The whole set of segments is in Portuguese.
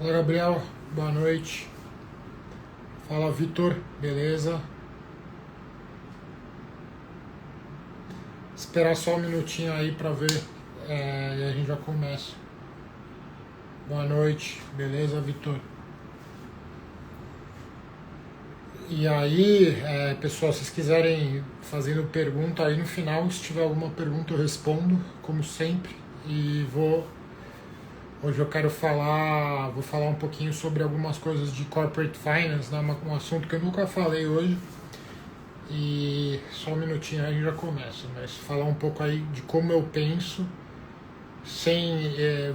Fala, Gabriel, boa noite. Fala, Vitor, beleza? Esperar só um minutinho aí pra ver e a gente já começa. Boa noite, beleza, Vitor? E aí, pessoal, se vocês quiserem fazendo pergunta aí no final, se tiver alguma pergunta eu respondo, como sempre. Hoje eu vou falar um pouquinho sobre algumas coisas de corporate finance, né? Um assunto que eu nunca falei hoje. E só um minutinho aí a gente já começa, mas falar um pouco aí de como eu penso,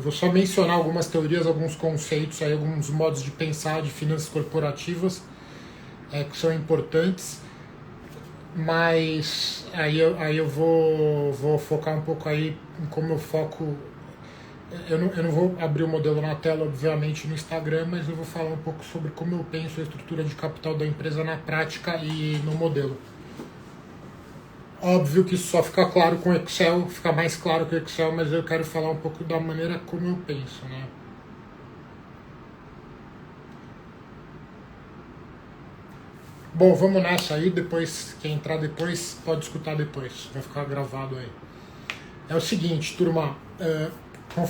vou só mencionar algumas teorias, alguns conceitos, aí, alguns modos de pensar de finanças corporativas que são importantes, mas aí eu vou focar um pouco aí em como eu foco. Eu não vou abrir o modelo na tela, obviamente, no Instagram, mas eu vou falar um pouco sobre como eu penso a estrutura de capital da empresa na prática e no modelo. Óbvio que isso só fica claro com Excel, fica mais claro com Excel, mas eu quero falar um pouco da maneira como eu penso, né? Bom, vamos nessa aí, depois, quem entrar depois pode escutar depois, vai ficar gravado aí. É o seguinte, turma,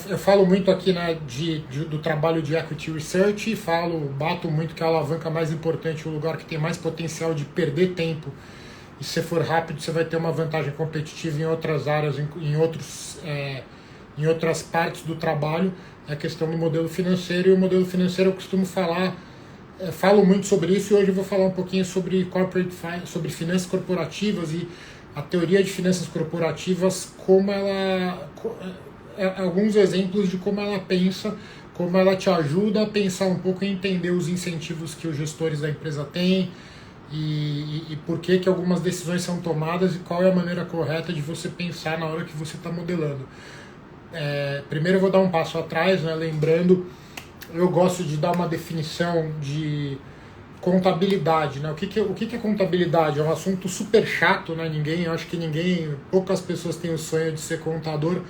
eu falo muito aqui, né, do trabalho de Equity Research, bato muito que a alavanca mais importante, o lugar que tem mais potencial de perder tempo, e se for rápido você vai ter uma vantagem competitiva em outras áreas, em outras partes do trabalho, é a questão do modelo financeiro, e o modelo financeiro eu costumo falo muito sobre isso, e hoje eu vou falar um pouquinho sobre sobre finanças corporativas e a teoria de finanças corporativas, alguns exemplos de como ela pensa, como ela te ajuda a pensar um pouco e entender os incentivos que os gestores da empresa têm e por que algumas decisões são tomadas e qual é a maneira correta de você pensar na hora que você está modelando. Primeiro eu vou dar um passo atrás, né, lembrando, eu gosto de dar uma definição de contabilidade, né? O que é contabilidade? É um assunto super chato, né? Eu acho que poucas pessoas têm o sonho de ser contador,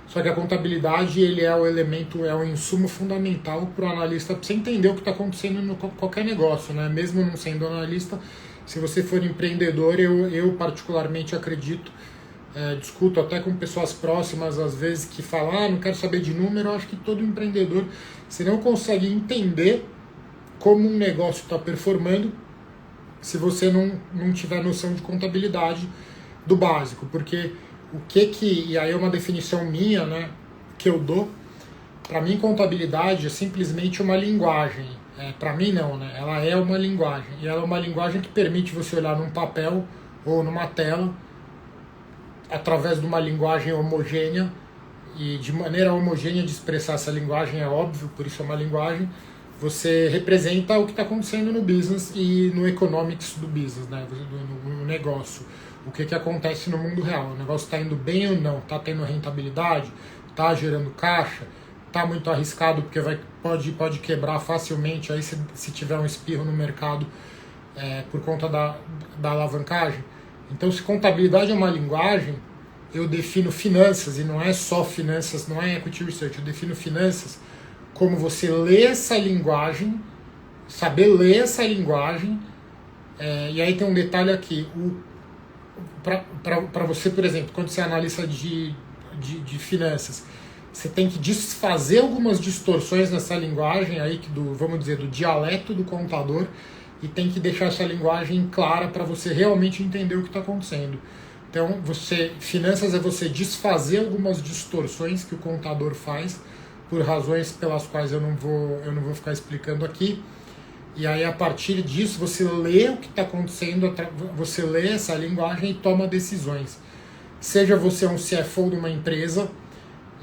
só que a contabilidade ele é o elemento, é o insumo fundamental para o analista, para você entender o que está acontecendo em qualquer negócio, né? Mesmo não sendo analista, se você for empreendedor, eu particularmente acredito, discuto até com pessoas próximas, às vezes, que falam, não quero saber de número. Eu acho que todo empreendedor, você não consegue entender como um negócio está performando se você não tiver noção de contabilidade do básico, porque e aí é uma definição minha, né, que eu dou. Para mim, contabilidade é simplesmente uma linguagem. Para mim não, né? Ela é uma linguagem, e ela é uma linguagem que permite você olhar num papel ou numa tela através de uma linguagem homogênea, e de maneira homogênea de expressar essa linguagem, é óbvio, por isso é uma linguagem. Você representa o que está acontecendo no business e no economics do business, né? No negócio. O que acontece no mundo real. O negócio está indo bem ou não? Está tendo rentabilidade? Está gerando caixa? Está muito arriscado porque pode quebrar facilmente aí se tiver um espirro no mercado por conta da alavancagem? Então, se contabilidade é uma linguagem, eu defino finanças, e não é só finanças, não é equity research, eu defino finanças como você lê essa linguagem, saber ler essa linguagem, e aí tem um detalhe aqui, para você, por exemplo, quando você é analista de finanças, você tem que desfazer algumas distorções nessa linguagem aí, vamos dizer, do dialeto do contador, e tem que deixar essa linguagem clara para você realmente entender o que está acontecendo. Então, finanças é você desfazer algumas distorções que o contador faz, por razões pelas quais eu não vou ficar explicando aqui. E aí, a partir disso, você lê o que está acontecendo, você lê essa linguagem e toma decisões. Seja você um CFO de uma empresa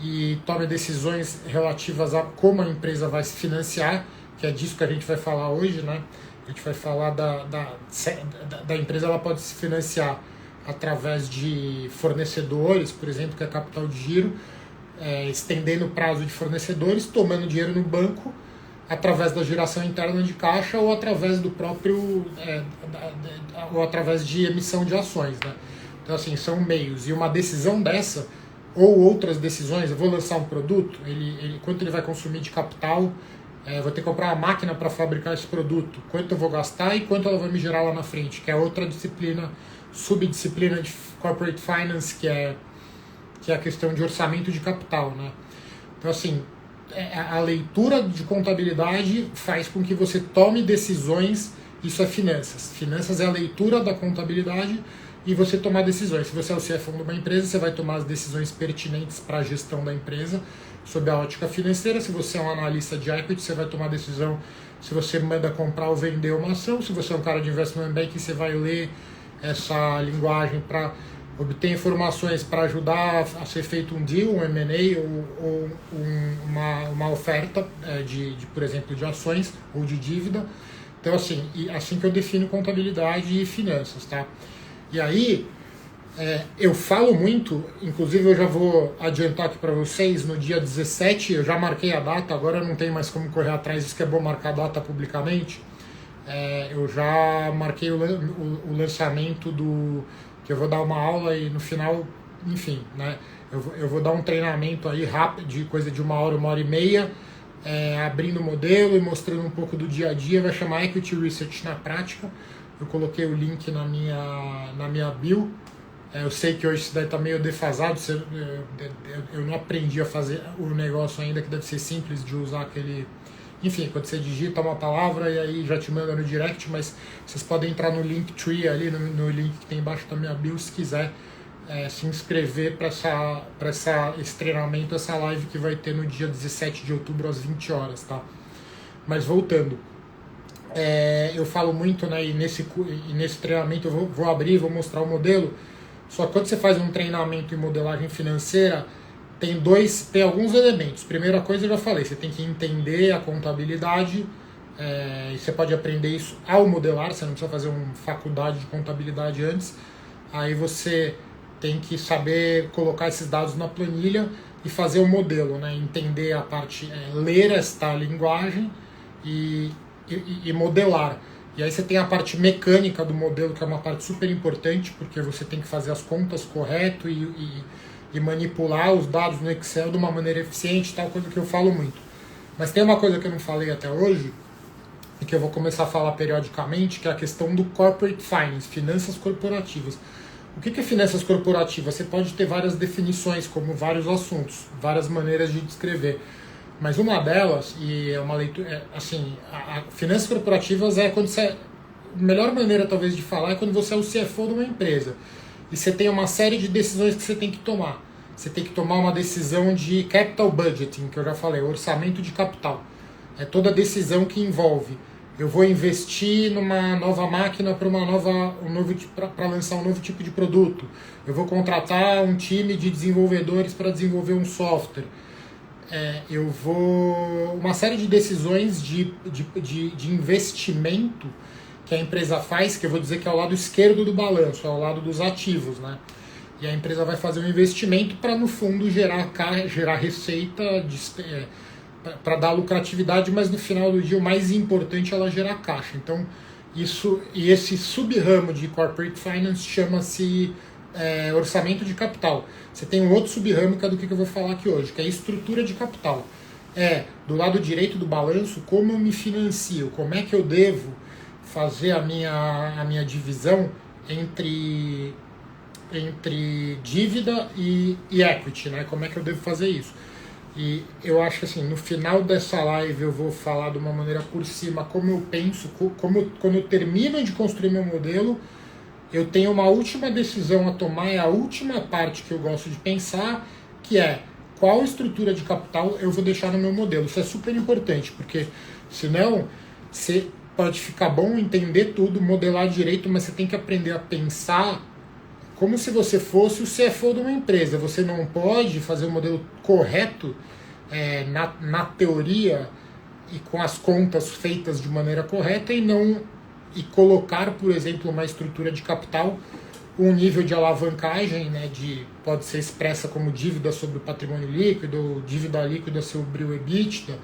e tome decisões relativas a como a empresa vai se financiar, que é disso que a gente vai falar hoje, né? A gente vai falar da empresa, ela pode se financiar através de fornecedores, por exemplo, que é capital de giro, estendendo o prazo de fornecedores, tomando dinheiro no banco, através da geração interna de caixa ou através do próprio ou através de emissão de ações, né? Então, assim, são meios. E uma decisão dessa, ou outras decisões, eu vou lançar um produto, quanto ele vai consumir de capital, vou ter que comprar uma máquina para fabricar esse produto, quanto eu vou gastar e quanto ela vai me gerar lá na frente, que é outra disciplina, subdisciplina de Corporate Finance, que é a questão de orçamento de capital, né? Então, assim, a leitura de contabilidade faz com que você tome decisões, isso é finanças. Finanças é a leitura da contabilidade e você tomar decisões. Se você é o CFO de uma empresa, você vai tomar as decisões pertinentes para a gestão da empresa, sob a ótica financeira. Se você é um analista de equity, você vai tomar decisão se você manda comprar ou vender uma ação. Se você é um cara de investment banking, você vai ler essa linguagem para obter informações para ajudar a ser feito um deal, um M&A ou uma oferta por exemplo, de ações ou de dívida. Então, assim que eu defino contabilidade e finanças, tá? E aí, eu falo muito, inclusive eu já vou adiantar aqui para vocês, no dia 17, eu já marquei a data, agora não tem mais como correr atrás, isso que é bom marcar a data publicamente. Eu já marquei o lançamento que eu vou dar uma aula e no final, enfim, né, eu vou dar um treinamento aí rápido, de coisa de 1 hora e meia, abrindo o modelo e mostrando um pouco do dia a dia, vai chamar Equity Research na prática. Eu coloquei o link na minha bio. Eu sei que hoje isso daí está meio defasado, eu não aprendi a fazer o negócio ainda, que deve ser simples de usar aquele... Enfim, quando você digita uma palavra e aí já te manda no direct, mas vocês podem entrar no Linktree ali, no link que tem embaixo da minha bio, se quiser se inscrever para esse treinamento, essa live que vai ter no dia 17 de outubro às 20 horas, tá? Mas voltando, eu falo muito, né, e nesse treinamento eu vou abrir, vou mostrar o modelo, só que quando você faz um treinamento em modelagem financeira, tem alguns elementos. Primeira coisa, eu já falei, você tem que entender a contabilidade, e você pode aprender isso ao modelar, você não precisa fazer uma faculdade de contabilidade antes. Aí você tem que saber colocar esses dados na planilha e fazer o modelo, né? Entender a parte, ler esta linguagem e modelar. E aí você tem a parte mecânica do modelo, que é uma parte super importante, porque você tem que fazer as contas correto e manipular os dados no Excel de uma maneira eficiente, tal coisa que eu falo muito. Mas tem uma coisa que eu não falei até hoje, e que eu vou começar a falar periodicamente, que é a questão do Corporate Finance, finanças corporativas. O que é finanças corporativas? Você pode ter várias definições, como vários assuntos, várias maneiras de descrever. Mas uma delas, e é uma leitura, finanças corporativas é quando você... A melhor maneira, talvez, de falar é quando você é o CFO de uma empresa. E você tem uma série de decisões que você tem que tomar. Você tem que tomar uma decisão de capital budgeting, que eu já falei, orçamento de capital. É toda decisão que envolve: eu vou investir numa nova máquina para lançar um novo tipo de produto. Eu vou contratar um time de desenvolvedores para desenvolver um software. Uma série de decisões de investimento que a empresa faz, que eu vou dizer que é o lado esquerdo do balanço, é o lado dos ativos, né? E a empresa vai fazer um investimento para, no fundo, gerar receita, para dar lucratividade, mas no final do dia o mais importante é ela gerar caixa. Então, esse sub-ramo de Corporate Finance chama-se orçamento de capital. Você tem um outro sub-ramo que é do que eu vou falar aqui hoje, que é estrutura de capital. Do lado direito do balanço, como eu me financio, como é que eu devo fazer a minha divisão entre dívida e equity, né? Como é que eu devo fazer isso? E eu acho que, assim, no final dessa live eu vou falar de uma maneira por cima como eu penso, quando eu termino de construir meu modelo, eu tenho uma última decisão a tomar, é a última parte que eu gosto de pensar, que é qual estrutura de capital eu vou deixar no meu modelo. Isso é super importante, porque senão você pode ficar bom, entender tudo, modelar direito, mas você tem que aprender a pensar como se você fosse o CFO de uma empresa. Você não pode fazer o modelo correto na teoria e com as contas feitas de maneira correta e colocar, por exemplo, uma estrutura de capital, um nível de alavancagem, né, pode ser expressa como dívida sobre o patrimônio líquido, ou dívida líquida sobre o EBITDA.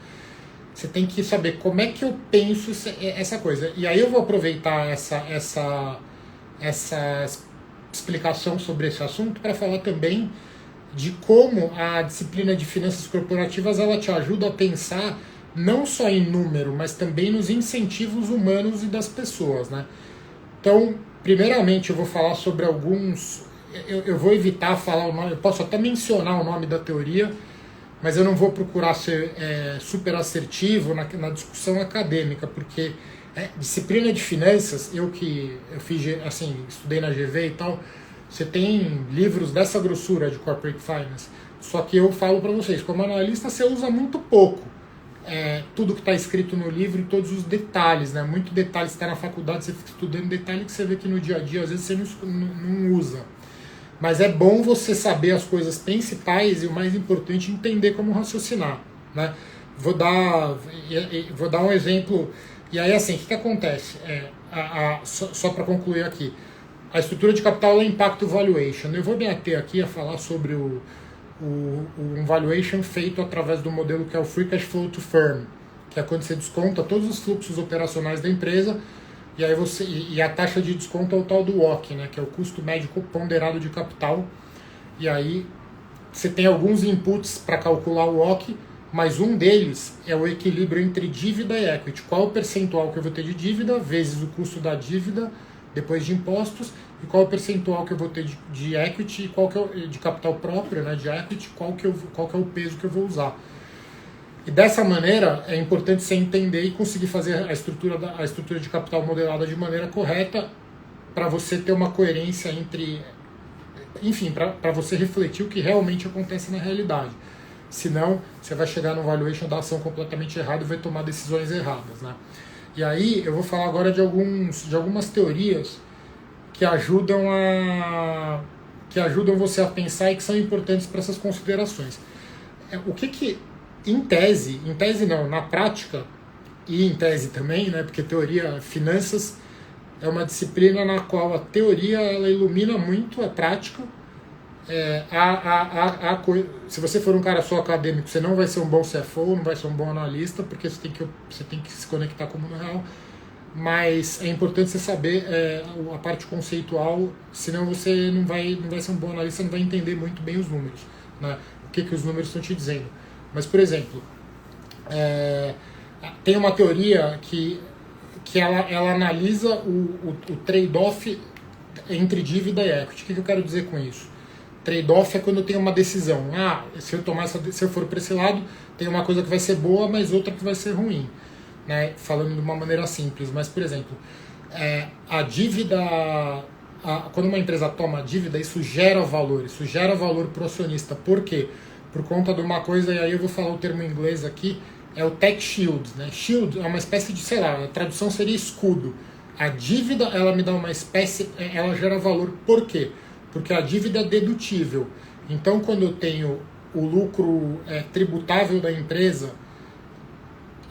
Você tem que saber como é que eu penso essa coisa. E aí eu vou aproveitar essa explicação sobre esse assunto para falar também de como a disciplina de finanças corporativas ela te ajuda a pensar não só em número, mas também nos incentivos humanos e das pessoas, né? Então, primeiramente, eu vou falar sobre alguns. Eu vou evitar falar o nome, eu posso até mencionar o nome da teoria, mas eu não vou procurar ser super assertivo na discussão acadêmica, porque disciplina de finanças, eu fiz, assim, estudei na GV e tal, você tem livros dessa grossura de Corporate Finance, só que eu falo para vocês, como analista você usa muito pouco tudo que está escrito no livro e todos os detalhes, né? Muito detalhe, você está na faculdade, você fica estudando detalhe que você vê que no dia a dia às vezes você não usa. Mas é bom você saber as coisas principais e o mais importante, entender como raciocinar, né? Vou dar um exemplo. E aí, assim, o que acontece? Só para concluir aqui. A estrutura de capital é Impact Valuation. Eu vou me ater aqui a falar sobre um valuation feito através do modelo que é o Free Cash Flow to Firm, que é quando você desconta todos os fluxos operacionais da empresa. E aí a taxa de desconto é o tal do WACC, né, que é o custo médio ponderado de capital. E aí você tem alguns inputs para calcular o WACC, mas um deles é o equilíbrio entre dívida e equity. Qual o percentual que eu vou ter de dívida vezes o custo da dívida depois de impostos, e qual o percentual que eu vou ter de equity, e qual que é de capital próprio, né, de equity, qual que é o peso que eu vou usar. E dessa maneira é importante você entender e conseguir fazer a estrutura de capital modelada de maneira correta para você ter uma coerência entre... Enfim, para você refletir o que realmente acontece na realidade. Senão, você vai chegar no valuation da ação completamente errado e vai tomar decisões erradas, né? E aí, eu vou falar agora de algumas teorias que ajudam você a pensar e que são importantes para essas considerações. O que em tese não, na prática, e em tese também, né, porque teoria, finanças, é uma disciplina na qual a teoria ela ilumina muito a prática. Se você for um cara só acadêmico, você não vai ser um bom CFO, não vai ser um bom analista, porque você tem que se conectar com o mundo real. Mas é importante você saber a parte conceitual, senão você não vai ser um bom analista, não vai entender muito bem os números, né, o que os números estão te dizendo. Mas, por exemplo, tem uma teoria que ela analisa o trade-off entre dívida e equity. O que eu quero dizer com isso? Trade-off é quando eu tenho uma decisão. Se eu for para esse lado, tem uma coisa que vai ser boa, mas outra que vai ser ruim. Né? Falando de uma maneira simples. Mas, por exemplo, a dívida... quando uma empresa toma dívida, isso gera valor para o acionista. Por quê? Por conta de uma coisa, e aí eu vou falar o termo em inglês aqui, é o tax shield, né? Shield é uma espécie de, sei lá, a tradução seria escudo. A dívida, ela me dá uma espécie, ela gera valor. Por quê? Porque a dívida é dedutível. Então, quando eu tenho o lucro tributável da empresa,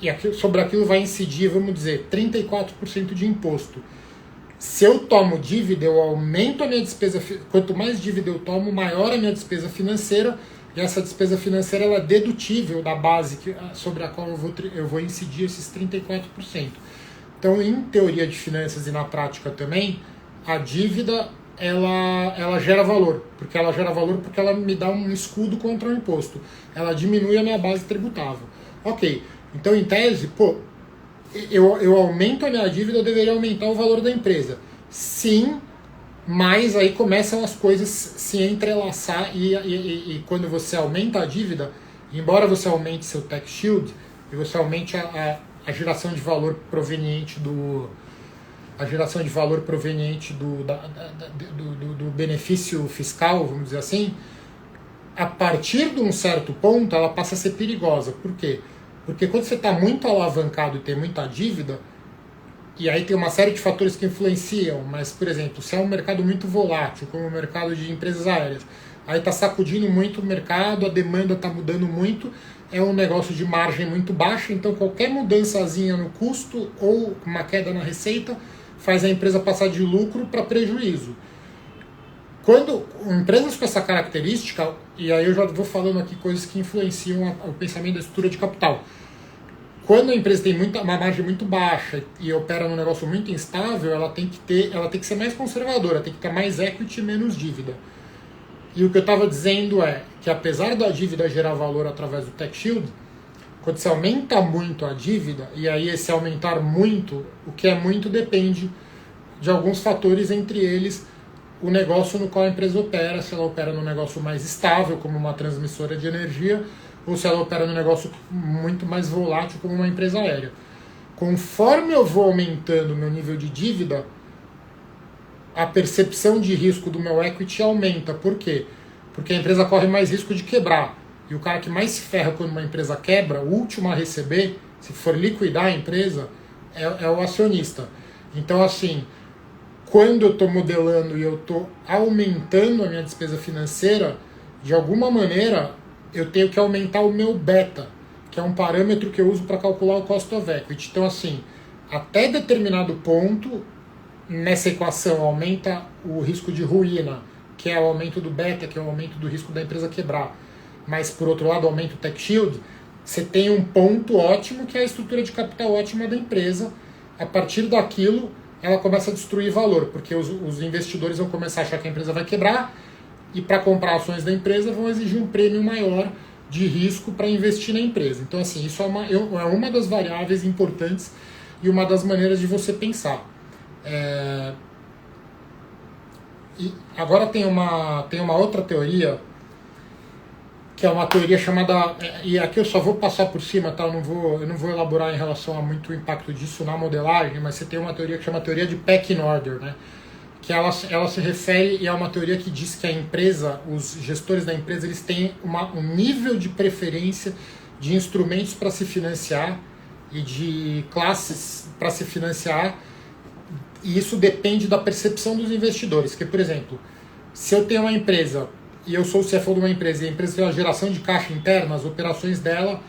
e sobre aquilo vai incidir, vamos dizer, 34% de imposto. Se eu tomo dívida, eu aumento a minha despesa, quanto mais dívida eu tomo, maior a minha despesa financeira, e essa despesa financeira ela é dedutível da base sobre a qual eu vou incidir esses 34%. Então, em teoria de finanças e na prática também, a dívida ela gera valor. Porque ela gera valor porque ela me dá um escudo contra o imposto. Ela diminui a minha base tributável. Ok, então em tese, eu aumento a minha dívida, eu deveria aumentar o valor da empresa. Sim, mas aí começam as coisas se entrelaçar e quando você aumenta a dívida, embora você aumente seu tax shield e você aumente a geração de valor proveniente do benefício fiscal, vamos dizer assim, a partir de um certo ponto ela passa a ser perigosa. Por quê? Porque quando você está muito alavancado e tem muita dívida, e aí tem uma série de fatores que influenciam, mas, por exemplo, se é um mercado muito volátil, como o mercado de empresas aéreas, aí está sacudindo muito o mercado, a demanda está mudando muito, é um negócio de margem muito baixa, então qualquer mudançazinha no custo ou uma queda na receita faz a empresa passar de lucro para prejuízo. Quando empresas com essa característica, e aí eu já vou falando aqui coisas que influenciam o pensamento da estrutura de capital. Quando a empresa tem uma margem muito baixa e opera num negócio muito instável, ela tem que ser mais conservadora, tem que ter mais equity e menos dívida. E o que eu estava dizendo é que apesar da dívida gerar valor através do tax shield, Quando você aumenta muito a dívida, e aí esse aumentar muito, o que é muito depende de alguns fatores, entre eles o negócio no qual a empresa opera, se ela opera num negócio mais estável, como uma transmissora de energia, ou se ela opera num negócio muito mais volátil, como uma empresa aérea. Conforme eu vou aumentando o meu nível de dívida, a percepção de risco do meu equity aumenta. Por quê? Porque a empresa corre mais risco de quebrar. E o cara que mais se ferra quando uma empresa quebra, o último a receber, se for liquidar a empresa, é o acionista. Então, assim, quando eu estou modelando e eu estou aumentando a minha despesa financeira, de alguma maneira eu tenho que aumentar o meu beta, que é um parâmetro que eu uso para calcular o cost of equity. Então, assim, até determinado ponto, nessa equação aumenta o risco de ruína, que é o aumento do beta, que é o aumento do risco da empresa quebrar. Mas, por outro lado, aumenta o tax shield, você tem um ponto ótimo, que é a estrutura de capital ótima da empresa. A partir daquilo, ela começa a destruir valor, porque os investidores vão começar a achar que a empresa vai quebrar, e para comprar ações da empresa vão exigir um prêmio maior de risco para investir na empresa. Então, assim, isso é uma das variáveis importantes e uma das maneiras de você pensar. E agora tem uma outra teoria, que é uma teoria chamada, e aqui eu só vou passar por cima, tá? Eu não vou elaborar em relação a muito impacto disso na modelagem, mas você tem uma teoria que chama teoria de pecking order, né? Que ela se refere, e é uma teoria que diz que a empresa, os gestores da empresa, eles têm um nível de preferência de instrumentos para se financiar e de classes para se financiar, e isso depende da percepção dos investidores. Que, por exemplo, se eu tenho uma empresa e eu sou o CFO de uma empresa, e a empresa tem uma geração de caixa interna, as operações dela,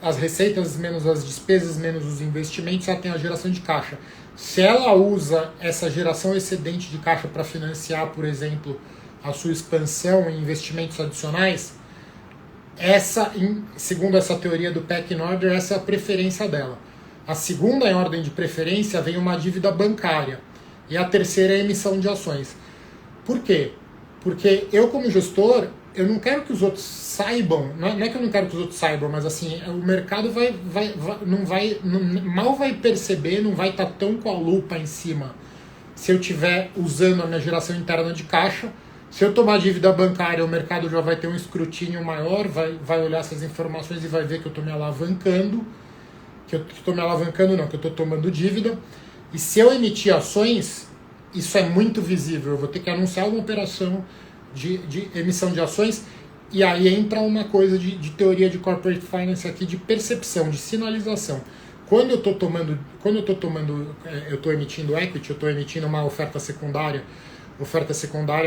as receitas menos as despesas menos os investimentos, ela tem a geração de caixa. Se ela usa essa geração excedente de caixa para financiar, por exemplo, a sua expansão em investimentos adicionais, segundo essa teoria do pecking order, essa é a preferência dela. A segunda em ordem de preferência vem uma dívida bancária, e a terceira é a emissão de ações. Por quê? Porque eu, como gestor, eu não quero que os outros saibam, não é que eu não quero que os outros saibam, mas assim, o mercado mal vai perceber, não vai estar tão com a lupa em cima se eu estiver usando a minha geração interna de caixa. Se eu tomar dívida bancária, o mercado já vai ter um escrutínio maior, vai olhar essas informações e vai ver que eu estou me alavancando, que eu estou tomando dívida. E se eu emitir ações, isso é muito visível, eu vou ter que anunciar uma operação de emissão de ações, e aí entra uma coisa de teoria de corporate finance aqui, de percepção, de sinalização. Quando eu estou emitindo equity, eu estou emitindo uma oferta secundária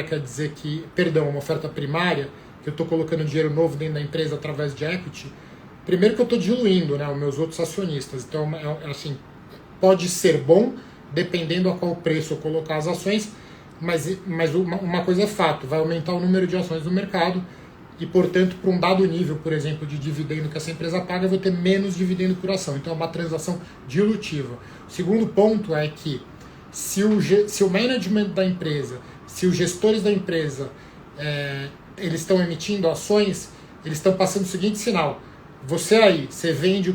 quer dizer que, uma oferta primária, que eu estou colocando dinheiro novo dentro da empresa através de equity, primeiro que eu estou diluindo, né, os meus outros acionistas, então assim, pode ser bom, dependendo a qual preço eu colocar as ações, mas uma coisa é fato, vai aumentar o número de ações no mercado e, portanto, para um dado nível, por exemplo, de dividendo que essa empresa paga, eu vou ter menos dividendo por ação. Então é uma transação dilutiva. O segundo ponto é que se o management da empresa, se os gestores da empresa eles estão emitindo ações, eles estão passando o seguinte sinal: vocês vendem o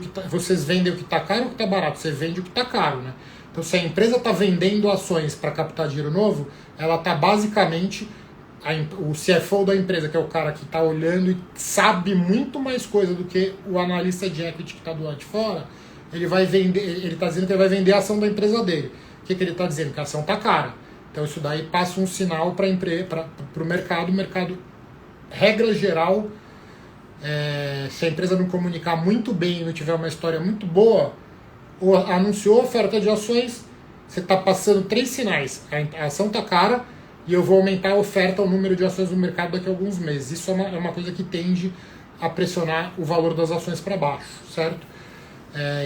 que está caro ou o que está barato? Você vende o que está caro, né? Então, se a empresa está vendendo ações para captar dinheiro novo, ela está basicamente, o CFO da empresa, que é o cara que está olhando e sabe muito mais coisa do que o analista de equity que está do lado de fora, ele está dizendo que ele vai vender a ação da empresa dele. O que ele está dizendo? Que a ação está cara. Então, isso daí passa um sinal para o mercado. O mercado, regra geral, se a empresa não comunicar muito bem e não tiver uma história muito boa, ou anunciou oferta de ações, você está passando 3 sinais: a ação está cara e eu vou aumentar a oferta, o número de ações no mercado daqui a alguns meses. Isso é uma coisa que tende a pressionar o valor das ações para baixo, certo?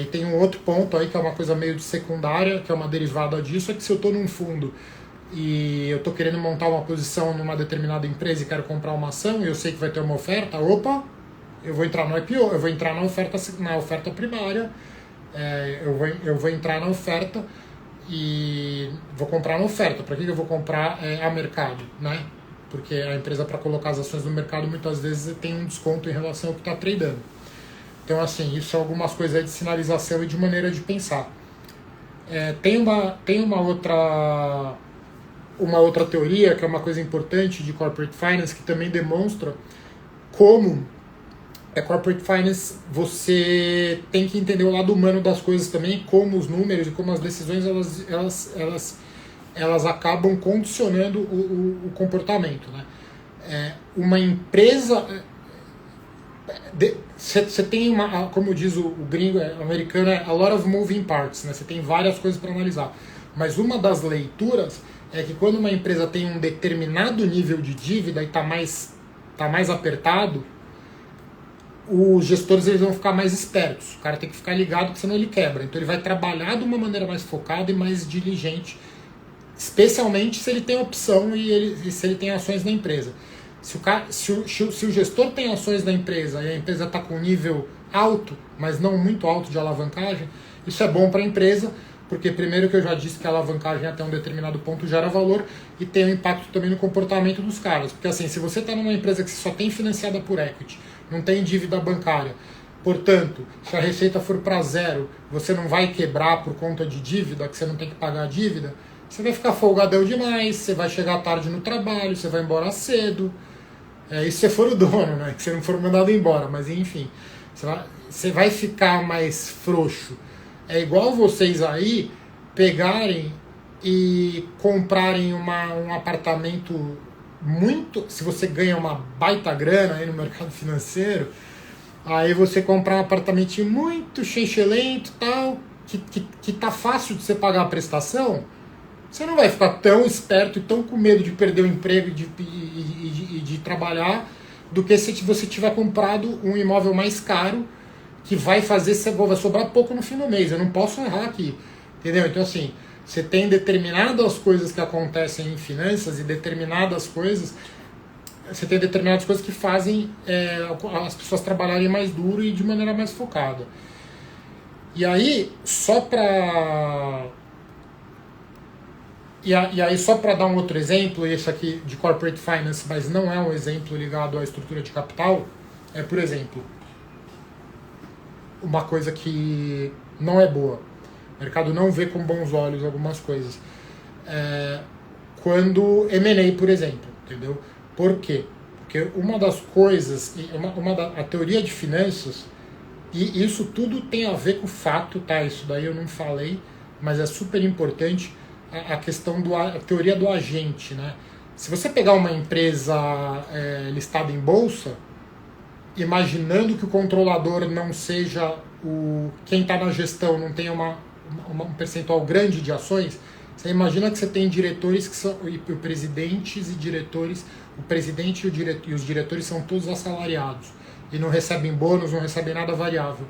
E tem um outro ponto aí que é uma coisa meio de secundária, que é uma derivada disso, é que se eu estou num fundo e eu estou querendo montar uma posição numa determinada empresa e quero comprar uma ação e eu sei que vai ter uma oferta, eu vou entrar no IPO, eu vou entrar na oferta primária, eu vou entrar na oferta e vou comprar na oferta. Para que eu vou comprar a mercado, né? Porque a empresa, para colocar as ações no mercado, muitas vezes tem um desconto em relação ao que está tradando. Então, assim, isso é algumas coisas aí de sinalização e de maneira de pensar. Tem uma outra teoria, que é uma coisa importante de Corporate Finance, que também demonstra como Corporate Finance você tem que entender o lado humano das coisas também, como os números e como as decisões elas acabam condicionando o comportamento. Né? Uma empresa... Você tem uma, como diz o gringo americano, a lot of moving parts, né? Você tem várias coisas para analisar. Mas uma das leituras é que quando uma empresa tem um determinado nível de dívida e está mais apertado, os gestores eles vão ficar mais espertos. O cara tem que ficar ligado, porque senão ele quebra. Então ele vai trabalhar de uma maneira mais focada e mais diligente, especialmente se ele tem opção e se ele tem ações na empresa. Se o gestor tem ações na empresa e a empresa está com nível alto, mas não muito alto de alavancagem, isso é bom para a empresa, porque primeiro que eu já disse que a alavancagem até um determinado ponto gera valor e tem um impacto também no comportamento dos caras. Porque assim, se você está numa empresa que só tem financiada por equity, não tem dívida bancária, portanto, se a receita for para zero, você não vai quebrar por conta de dívida, que você não tem que pagar a dívida, você vai ficar folgadão demais, você vai chegar tarde no trabalho, você vai embora cedo. E se você for o dono, né? Que você não for mandado embora, mas enfim, você vai ficar mais frouxo. É igual vocês aí pegarem e comprarem um apartamento muito... Se você ganha uma baita grana aí no mercado financeiro, aí você comprar um apartamentinho muito chencelento e tal, que tá fácil de você pagar a prestação, você não vai ficar tão esperto e tão com medo de perder o emprego e de trabalhar do que se você tiver comprado um imóvel mais caro que vai sobrar pouco no fim do mês. Eu não posso errar aqui, entendeu? Então assim, você tem determinadas coisas que acontecem em finanças e determinadas coisas que fazem as pessoas trabalharem mais duro e de maneira mais focada. E aí, só para dar um outro exemplo, esse aqui de Corporate Finance, mas não é um exemplo ligado à estrutura de capital, por exemplo, uma coisa que não é boa. O mercado não vê com bons olhos algumas coisas. Quando M&A, por exemplo, entendeu? Por quê? Porque uma das coisas, a teoria de finanças, e isso tudo tem a ver com o fato, tá? Isso daí eu não falei, mas é super importante, a questão a teoria do agente, né? Se você pegar uma empresa listada em bolsa, imaginando que o controlador não seja quem está na gestão, não tenha um percentual grande de ações, você imagina que você tem diretores que são presidentes e diretores, o presidente e os diretores são todos assalariados e não recebem bônus, não recebem nada variável.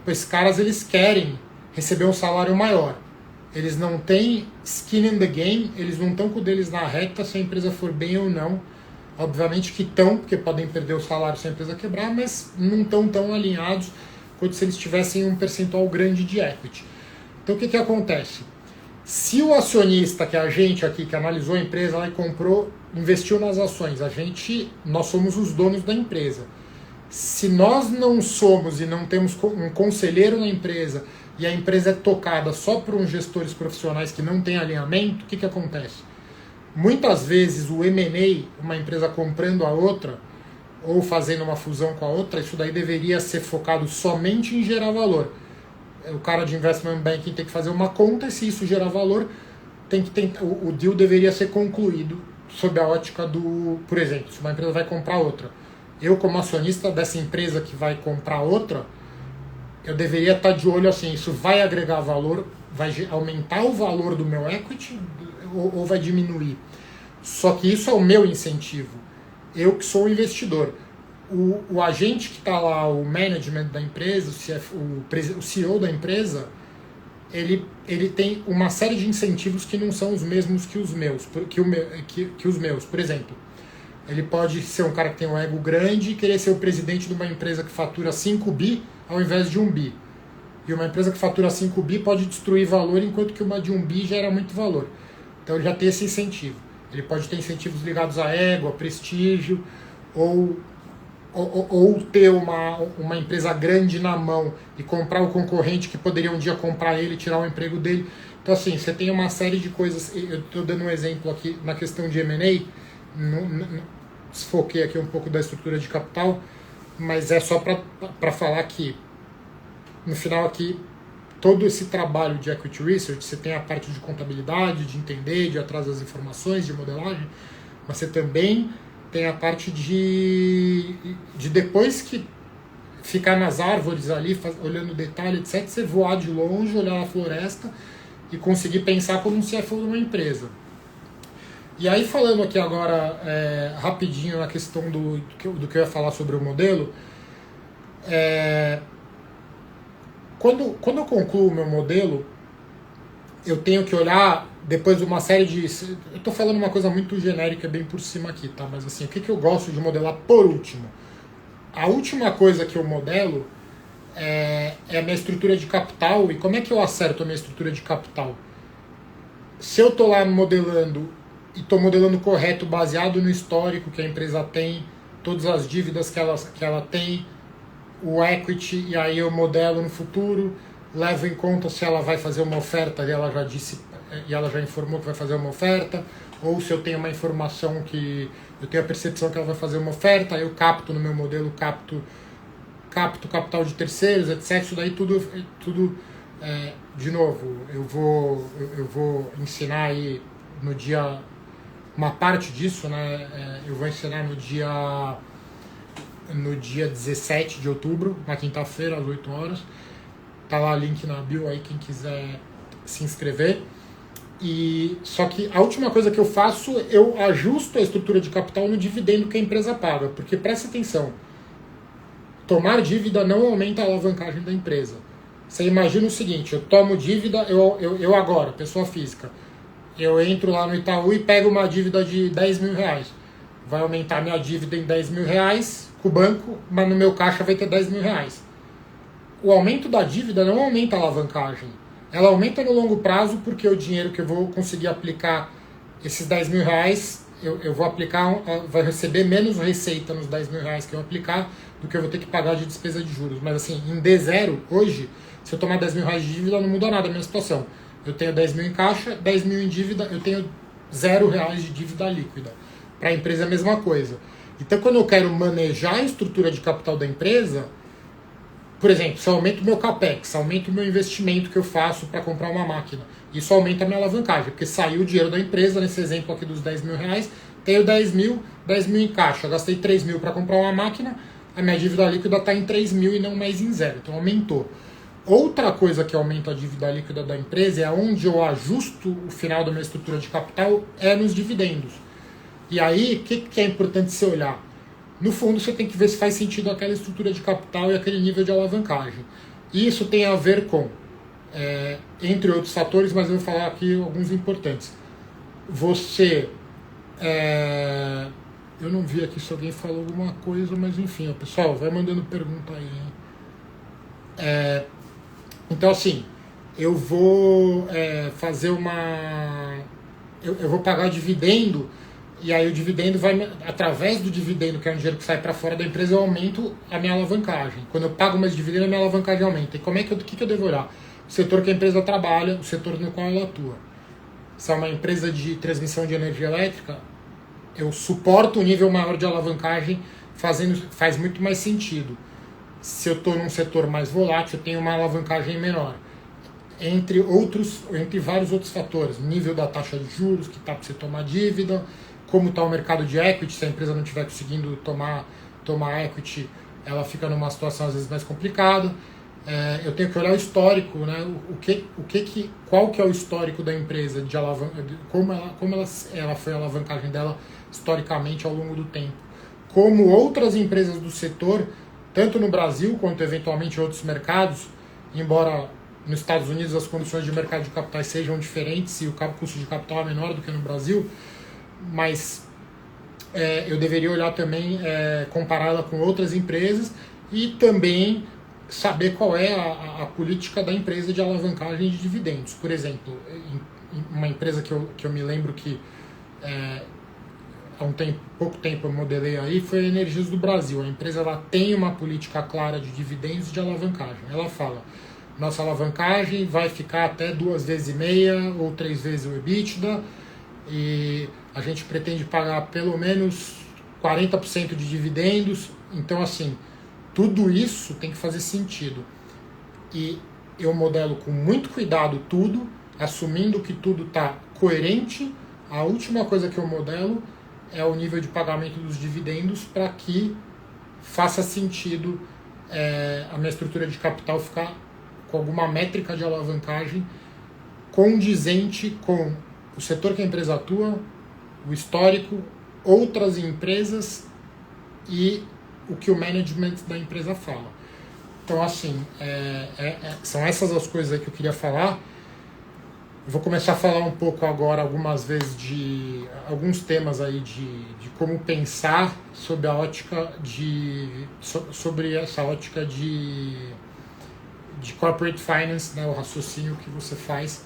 Pois esses caras eles querem receber um salário maior. Eles não têm skin in the game, eles não estão com o deles na reta se a empresa for bem ou não. Obviamente que estão, porque podem perder o salário se a empresa quebrar, mas não estão tão alinhados quanto se eles tivessem um percentual grande de equity. Então o que acontece? Se o acionista, que é a gente aqui, que analisou a empresa lá e comprou, investiu nas ações, nós somos os donos da empresa. Se nós não somos e não temos um conselheiro na empresa e a empresa é tocada só por uns gestores profissionais que não têm alinhamento, o que acontece? Muitas vezes o M&A, uma empresa comprando a outra, ou fazendo uma fusão com a outra, isso daí deveria ser focado somente em gerar valor. O cara de investment banking tem que fazer uma conta, e se isso gerar valor, o deal deveria ser concluído sob a ótica por exemplo, se uma empresa vai comprar outra. Eu, como acionista dessa empresa que vai comprar outra, eu deveria estar de olho assim, isso vai agregar valor, vai aumentar o valor do meu equity ou vai diminuir? Só que isso é o meu incentivo. Eu que sou o investidor. O agente que está lá, o management da empresa, o CEO da empresa, ele tem uma série de incentivos que não são os mesmos que os meus. Que os meus. Por exemplo, ele pode ser um cara que tem um ego grande e querer ser o presidente de uma empresa que fatura 5 bi ao invés de 1 bi. E uma empresa que fatura 5 bi pode destruir valor, enquanto que uma de 1 bi gera muito valor. Então ele já tem esse incentivo. Ele pode ter incentivos ligados a ego, a prestígio, ou ou ter uma empresa grande na mão e comprar o concorrente que poderia um dia comprar ele e tirar o emprego dele. Então, assim, você tem uma série de coisas. Eu estou dando um exemplo aqui na questão de M&A, desfoquei aqui um pouco da estrutura de capital, mas é só para falar que, no final aqui, todo esse trabalho de equity research, você tem a parte de contabilidade, de entender, de ir atrás das informações, de modelagem, mas você também tem a parte de depois que ficar nas árvores ali, olhando detalhe, etc., você voar de longe, olhar a floresta e conseguir pensar como um CFO de uma empresa. E aí, falando aqui agora, rapidinho, na questão do que eu ia falar sobre o modelo, quando eu concluo o meu modelo, eu tenho que olhar, depois de uma série de... Eu estou falando uma coisa muito genérica, bem por cima aqui, tá? Mas assim, o que eu gosto de modelar por último? A última coisa que eu modelo é a minha estrutura de capital. E como é que eu acerto a minha estrutura de capital? Se eu estou lá modelando e estou modelando correto, baseado no histórico que a empresa tem, todas as dívidas que ela tem, o equity, e aí eu modelo no futuro, levo em conta se ela vai fazer uma oferta, e ela já disse, e ela já informou que vai fazer uma oferta, ou se eu tenho uma informação que eu tenho a percepção que ela vai fazer uma oferta, aí eu capto no meu modelo, capto capital de terceiros, etc. Isso daí tudo de novo, eu vou ensinar aí no dia, uma parte disso, né? Eu vou ensinar no dia 17 de outubro, na quinta-feira, às 8 horas. Tá lá o link na bio aí, quem quiser se inscrever. E só que a última coisa que eu faço, eu ajusto a estrutura de capital no dividendo que a empresa paga. Porque presta atenção, tomar dívida não aumenta a alavancagem da empresa. Você imagina o seguinte, eu tomo dívida, eu agora, pessoa física, eu entro lá no Itaú e pego uma dívida de 10 mil reais. Vai aumentar minha dívida em 10 mil reais com o banco, mas no meu caixa vai ter 10 mil reais. O aumento da dívida não aumenta a alavancagem. Ela aumenta no longo prazo porque o dinheiro que eu vou conseguir aplicar, esses 10 mil reais, eu vou aplicar, vai receber menos receita nos 10 mil reais que eu aplicar do que eu vou ter que pagar de despesa de juros. Mas assim, em D0, hoje, se eu tomar 10 mil reais de dívida, não muda nada a minha situação. Eu tenho 10 mil em caixa, 10 mil em dívida, eu tenho 0 reais de dívida líquida. Para a empresa é a mesma coisa. Então, quando eu quero manejar a estrutura de capital da empresa, por exemplo, se eu aumento o meu capex, aumento o meu investimento que eu faço para comprar uma máquina, isso aumenta a minha alavancagem, porque saiu o dinheiro da empresa, nesse exemplo aqui dos 10 mil reais, tenho 10 mil em caixa, gastei 3 mil para comprar uma máquina, a minha dívida líquida está em 3 mil e não mais em 0, então aumentou. Outra coisa que aumenta a dívida líquida da empresa é onde eu ajusto o final da minha estrutura de capital, é nos dividendos. E aí, o que é importante você olhar? No fundo, você tem que ver se faz sentido aquela estrutura de capital e aquele nível de alavancagem. E isso tem a ver com, entre outros fatores, mas eu vou falar aqui alguns importantes. Você... eu não vi aqui se alguém falou alguma coisa, mas enfim, pessoal, vai mandando pergunta aí. Hein? Então, assim, eu vou fazer uma... Eu vou pagar dividendo, e aí o dividendo vai, através do dividendo, que é um dinheiro que sai para fora da empresa, eu aumento a minha alavancagem. Quando eu pago mais dividendo, a minha alavancagem aumenta. E como é que eu devo olhar? O setor que a empresa trabalha, o setor no qual ela atua. Se é uma empresa de transmissão de energia elétrica, eu suporto um nível maior de alavancagem, faz muito mais sentido. Se eu estou num setor mais volátil, eu tenho uma alavancagem menor. Entre vários outros fatores, nível da taxa de juros, que está para você tomar dívida, como está o mercado de equity, se a empresa não estiver conseguindo tomar equity, ela fica numa situação às vezes mais complicada. Eu tenho que olhar o histórico, né? Qual que é o histórico da empresa, como ela foi a alavancagem dela historicamente ao longo do tempo. Como outras empresas do setor, tanto no Brasil quanto eventualmente em outros mercados, embora nos Estados Unidos as condições de mercado de capitais sejam diferentes e o custo de capital é menor do que no Brasil, mas eu deveria olhar também, compará-la com outras empresas e também saber qual é a política da empresa de alavancagem de dividendos. Por exemplo, uma empresa que eu me lembro que há pouco tempo eu modelei aí, foi a Energias do Brasil. A empresa ela tem uma política clara de dividendos e de alavancagem. Ela fala, nossa alavancagem vai ficar até 2,5 vezes ou 3 vezes o EBITDA, e a gente pretende pagar pelo menos 40% de dividendos. Então, assim, tudo isso tem que fazer sentido. E eu modelo com muito cuidado tudo, assumindo que tudo está coerente. A última coisa que eu modelo é o nível de pagamento dos dividendos para que faça sentido a minha estrutura de capital ficar com alguma métrica de alavancagem condizente com o setor que a empresa atua, o histórico, outras empresas e o que o management da empresa fala. Então, assim, são essas as coisas aí que eu queria falar. Eu vou começar a falar um pouco agora, algumas vezes, de alguns temas aí de como pensar sobre a ótica sobre essa ótica de corporate finance, né, o raciocínio que você faz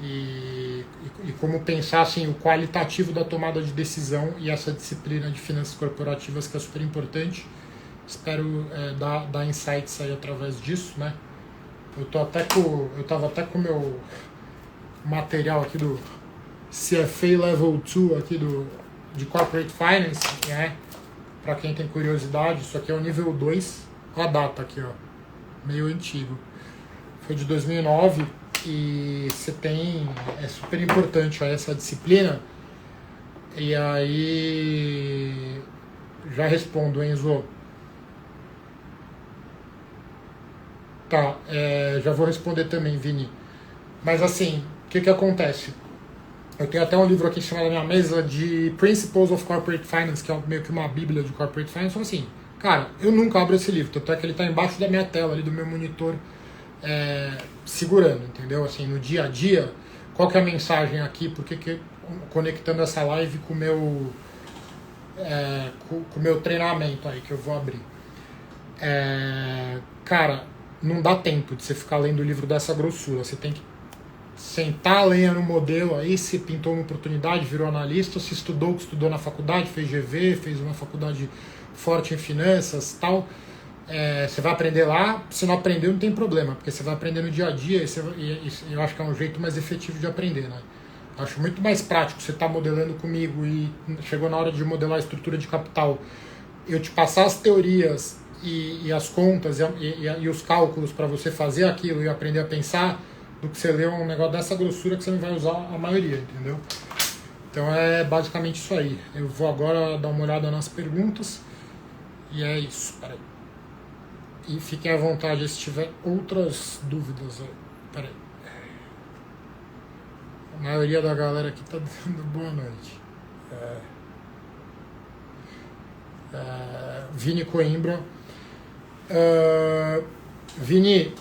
e como pensar assim, o qualitativo da tomada de decisão e essa disciplina de finanças corporativas que é super importante. Espero dar insights aí através disso, né? Eu tava até com o meu material aqui do CFA Level 2 aqui de Corporate Finance, né? Para quem tem curiosidade, isso aqui é o nível 2, com a data aqui, ó, meio antigo. Foi de 2009 e você tem, é super importante aí essa disciplina. E aí já respondo, Enzo. Tá, já vou responder também, Vini. Mas assim, o que acontece? Eu tenho até um livro aqui chamado na minha mesa de Principles of Corporate Finance, que é meio que uma bíblia de Corporate Finance. Então assim, cara, eu nunca abro esse livro, tanto é que ele está embaixo da minha tela, ali do meu monitor, segurando, entendeu? Assim, no dia a dia, qual que é a mensagem aqui, porque conectando essa live com o meu treinamento aí, que eu vou abrir. Cara, não dá tempo de você ficar lendo o livro dessa grossura. Você tem que sentar a lenha no modelo aí, se pintou uma oportunidade, virou analista, se estudou o que estudou na faculdade, fez GV, fez uma faculdade forte em finanças, tal. Você vai aprender lá, se não aprender não tem problema, porque você vai aprender no dia a dia e eu acho que é um jeito mais efetivo de aprender, né? Eu acho muito mais prático você estar modelando comigo e chegou na hora de modelar a estrutura de capital, eu te passar as teorias e as contas e os cálculos para você fazer aquilo e aprender a pensar, do que você ler um negócio dessa grossura que você não vai usar a maioria, entendeu? Então é basicamente isso aí. Eu vou agora dar uma olhada nas perguntas e é isso. Peraí. E fiquem à vontade se tiver outras dúvidas. Peraí. A maioria da galera aqui tá dando boa noite. Vini Coimbra. Vini,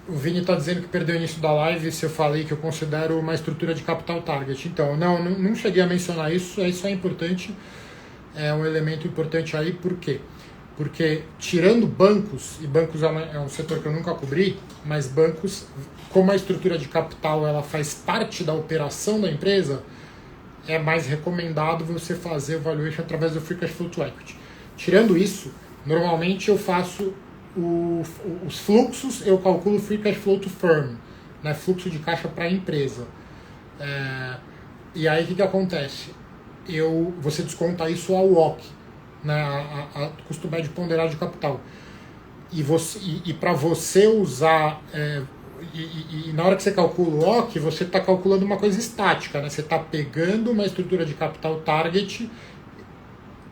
o Vini está dizendo que perdeu o início da live se eu falei que eu considero uma estrutura de capital target. Então, não cheguei a mencionar isso, isso é importante, é um elemento importante aí, por quê? Porque tirando bancos, e bancos é um setor que eu nunca cobri, mas bancos, como a estrutura de capital ela faz parte da operação da empresa, é mais recomendado você fazer o valuation através do Free Cash Flow to Equity. Tirando isso, normalmente eu faço os fluxos, eu calculo Free Cash Flow to Firm, né, fluxo de caixa para a empresa. E aí o que acontece? Você desconta isso ao WOC, né, a custo médio ponderado de capital. E para você usar... E na hora que você calcula o WOC, você está calculando uma coisa estática, né? Você está pegando uma estrutura de capital target,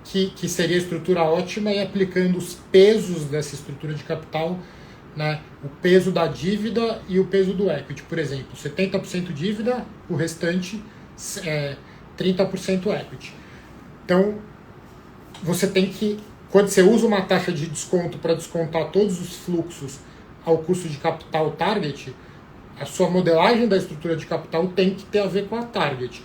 que seria a estrutura ótima, e aplicando os pesos dessa estrutura de capital, né? O peso da dívida e o peso do equity. Por exemplo, 70% dívida, o restante 30% equity. Então, você tem que, quando você usa uma taxa de desconto para descontar todos os fluxos ao custo de capital target, a sua modelagem da estrutura de capital tem que ter a ver com a target.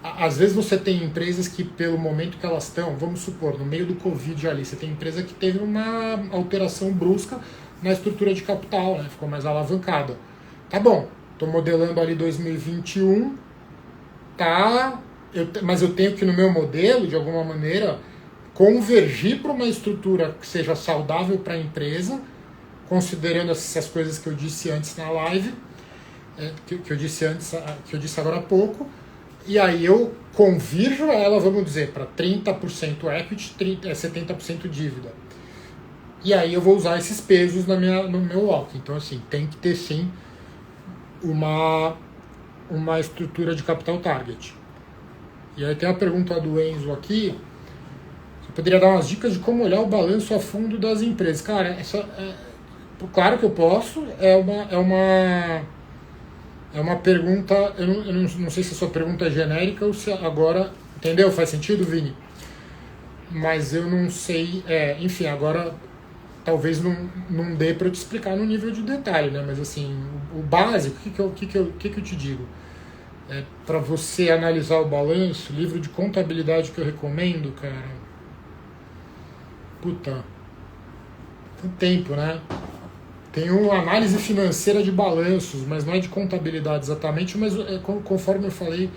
Às vezes você tem empresas que, pelo momento que elas estão, vamos supor, no meio do Covid ali, você tem empresa que teve uma alteração brusca na estrutura de capital, né? Ficou mais alavancada. Tá bom, estou modelando ali 2021, tá mas eu tenho que, no meu modelo, de alguma maneira, convergir para uma estrutura que seja saudável para a empresa, considerando essas coisas que eu disse antes na live, que eu disse antes, que eu disse agora há pouco, e aí eu convirjo ela, vamos dizer, para 30% equity, 70% dívida. E aí eu vou usar esses pesos no meu walk. Então, assim, tem que ter sim uma estrutura de capital target. E aí tem uma pergunta do Enzo aqui. Você poderia dar umas dicas de como olhar o balanço a fundo das empresas? Cara, claro que eu posso. É uma pergunta. Eu não sei se a sua pergunta é genérica ou se agora. Entendeu? Faz sentido, Vini? Mas eu não sei. Enfim, agora talvez não dê para eu te explicar no nível de detalhe, né? Mas assim, o básico, o que eu te digo? Para você analisar o balanço, livro de contabilidade que eu recomendo, cara. Puta. Tem tempo, né? Tem uma análise financeira de balanços, mas não é de contabilidade exatamente, mas conforme eu falei,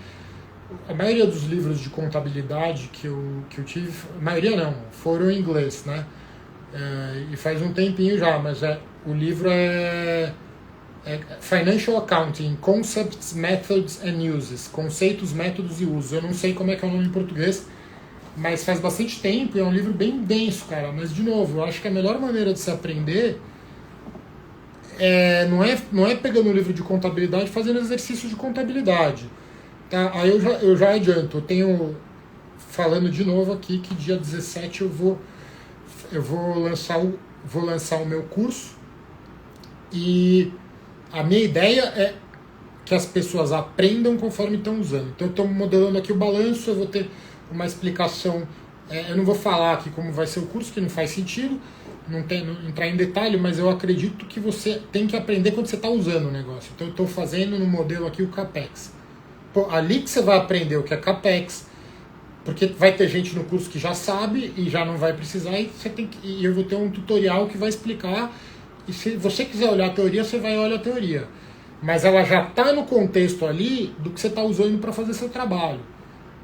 a maioria dos livros de contabilidade que eu tive, a maioria não, foram em inglês, né? E faz um tempinho já, mas o livro é Financial Accounting, Concepts, Methods and Uses, conceitos, métodos e usos. Eu não sei como é que é o nome em português, mas faz bastante tempo e é um livro bem denso, cara. Mas, de novo, eu acho que a melhor maneira de se aprender não é pegando um livro de contabilidade e fazendo exercício de contabilidade. Tá? Aí eu já adianto, eu tenho, falando de novo aqui, que dia 17 eu vou lançar o meu curso, e a minha ideia é que as pessoas aprendam conforme estão usando. Então eu estou modelando aqui o balanço, eu vou ter uma explicação, eu não vou falar aqui como vai ser o curso, que não faz sentido, não entrar em detalhe, mas eu acredito que você tem que aprender quando você está usando o negócio. Então eu estou fazendo no modelo aqui o CAPEX. Pô, ali que você vai aprender o que é CAPEX, porque vai ter gente no curso que já sabe e já não vai precisar, e eu vou ter um tutorial que vai explicar. E se você quiser olhar a teoria, você vai olhar a teoria. Mas ela já está no contexto ali do que você está usando para fazer seu trabalho.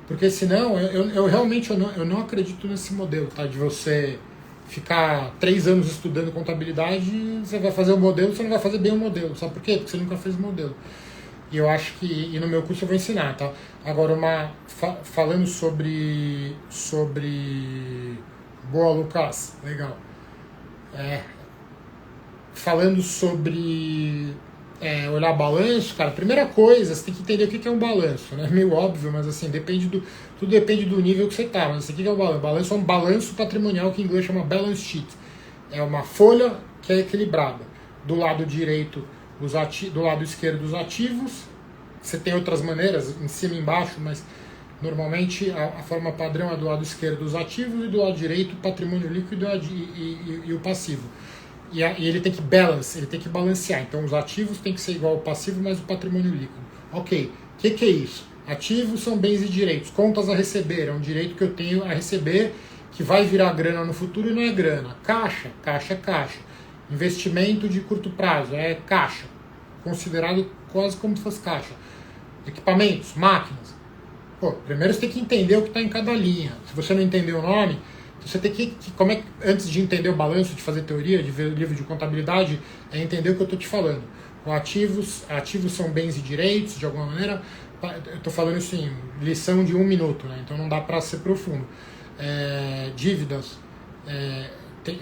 Porque senão, eu realmente eu não acredito nesse modelo, tá? De você ficar 3 anos estudando contabilidade, você vai fazer o modelo, você não vai fazer bem o modelo. Sabe por quê? Porque você nunca fez o modelo. E eu acho que, e no meu curso eu vou ensinar, tá? Agora, falando sobre... Boa, Lucas. Legal. Falando sobre olhar balanço, cara, primeira coisa, você tem que entender o que é um balanço, né? Meio óbvio, mas assim, tudo depende do nível que você tá. Mas assim, o que é um balanço? Balanço é um balanço patrimonial, que em inglês chama balance sheet. É uma folha que é equilibrada. Do lado direito, do lado esquerdo, os ativos. Você tem outras maneiras, em cima e embaixo, mas normalmente a forma padrão é do lado esquerdo os ativos e do lado direito o patrimônio líquido e o passivo. E ele tem que ele tem que balancear. Então os ativos tem que ser igual ao passivo, mas o patrimônio líquido. Ok, o que é isso? Ativos são bens e direitos. Contas a receber, é um direito que eu tenho a receber, que vai virar grana no futuro e não é grana. Caixa é caixa. Investimento de curto prazo, é caixa. Considerado quase como se fosse caixa. Equipamentos, máquinas. Pô, primeiro você tem que entender o que está em cada linha. Se você não entender o nome, você tem que antes de entender o balanço, de fazer teoria, de ver o livro de contabilidade, é entender o que eu estou te falando. Ativos são bens e direitos, de alguma maneira. Eu estou falando isso em lição de 1 minuto, né? Então não dá para ser profundo. Dívidas.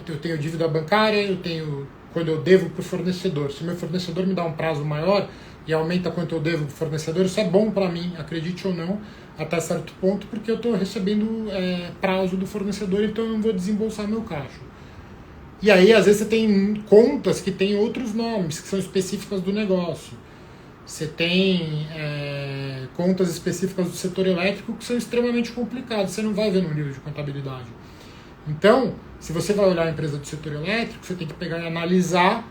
Eu tenho dívida bancária, eu tenho quando eu devo para o fornecedor. Se meu fornecedor me dá um prazo maior e aumenta quanto eu devo para o fornecedor, isso é bom para mim, acredite ou não, até certo ponto, porque eu estou recebendo prazo do fornecedor, então eu não vou desembolsar meu caixa. E aí, às vezes, você tem contas que têm outros nomes, que são específicas do negócio. Você tem contas específicas do setor elétrico que são extremamente complicadas, você não vai ver no livro de contabilidade. Então, se você vai olhar a empresa do setor elétrico, você tem que pegar e analisar,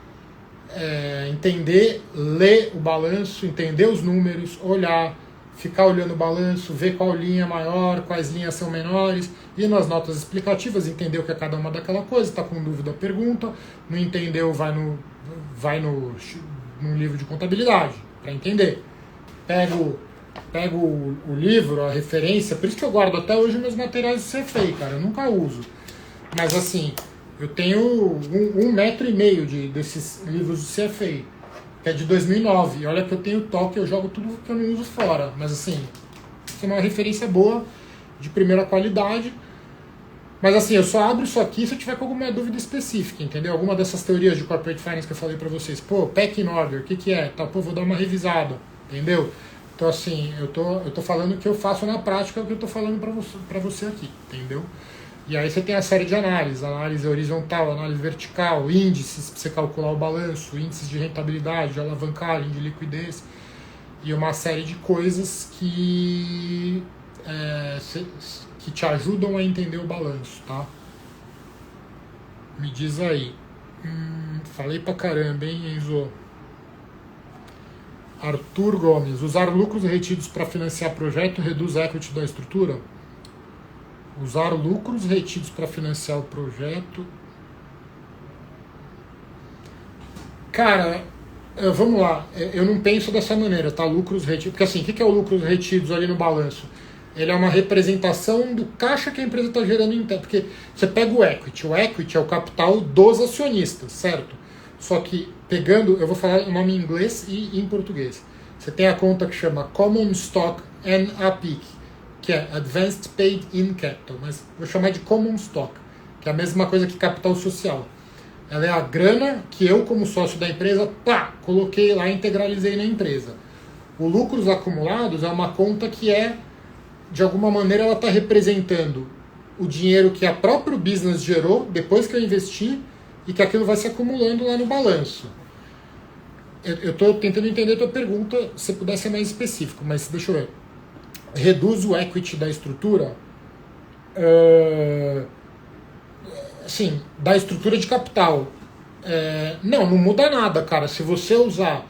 entender, ler o balanço, entender os números, olhar, ficar olhando o balanço, ver qual linha é maior, quais linhas são menores, ir nas notas explicativas, entender o que é cada uma daquela coisa, está com dúvida, pergunta, não entendeu, vai no livro de contabilidade, para entender. Pego pego o livro, a referência, por isso que eu guardo até hoje meus materiais do CFA, cara, eu nunca uso. Mas assim, eu tenho 1,5 metro desses livros do CFA, que é de 2009. E olha que eu tenho toque, eu jogo tudo que eu não uso fora. Mas assim, isso é uma referência boa, de primeira qualidade. Mas assim, eu só abro isso aqui se eu tiver com alguma dúvida específica, entendeu? Alguma dessas teorias de Corporate Finance que eu falei pra vocês. Pô, Pecking Order, o que é? Tá, pô, vou dar uma revisada, entendeu? Então assim, eu tô falando o que eu faço na prática, é o que eu tô falando pra você aqui, entendeu? E aí você tem a série de análise horizontal, análise vertical, índices para você calcular o balanço, índices de rentabilidade, de alavancagem, de liquidez, e uma série de coisas que te ajudam a entender o balanço, tá? Me diz aí. Falei pra caramba, hein, Enzo? Arthur Gomes. Usar lucros retidos para financiar projeto reduz a equity da estrutura? Usar lucros retidos para financiar o projeto. Cara, vamos lá. Eu não penso dessa maneira, tá? Lucros retidos. Porque assim, o que é o lucros retidos ali no balanço? Ele é uma representação do caixa que a empresa está gerando em tempo. Porque você pega o equity. O equity é o capital dos acionistas, certo? Só que pegando, eu vou falar o nome em inglês e em português. Você tem a conta que chama Common Stock and APIC, que é Advanced Paid In Capital, mas vou chamar de Common Stock, que é a mesma coisa que capital social. Ela é a grana que eu, como sócio da empresa, coloquei lá e integralizei na empresa. O lucros acumulados é uma conta que de alguma maneira, ela está representando o dinheiro que a próprio business gerou depois que eu investi e que aquilo vai se acumulando lá no balanço. Eu estou tentando entender a tua pergunta, se puder ser mais específico, mas deixa eu ver. Reduz o equity da estrutura? Sim, da estrutura de capital. Não muda nada, cara. Se você usar...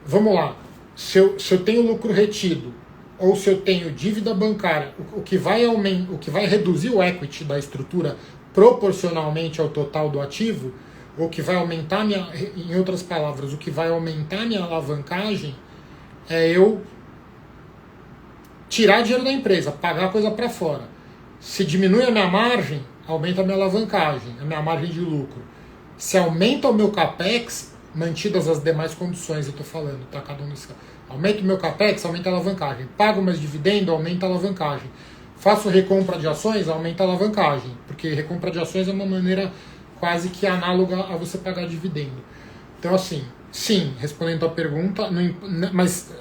Vamos lá. Se eu tenho lucro retido ou se eu tenho dívida bancária, o que vai reduzir o equity da estrutura proporcionalmente ao total do ativo, ou que vai aumentar em outras palavras, o que vai aumentar minha alavancagem é eu tirar dinheiro da empresa, pagar a coisa para fora. Se diminui a minha margem, aumenta a minha alavancagem, a minha margem de lucro. Se aumenta o meu capex, mantidas as demais condições, eu estou falando, tá? Cada um nesse caso. Aumenta o meu capex, aumenta a alavancagem. Pago mais dividendo, aumenta a alavancagem. Faço recompra de ações, aumenta a alavancagem. Porque recompra de ações é uma maneira quase que análoga a você pagar dividendo. Então, assim, sim, respondendo a pergunta, mas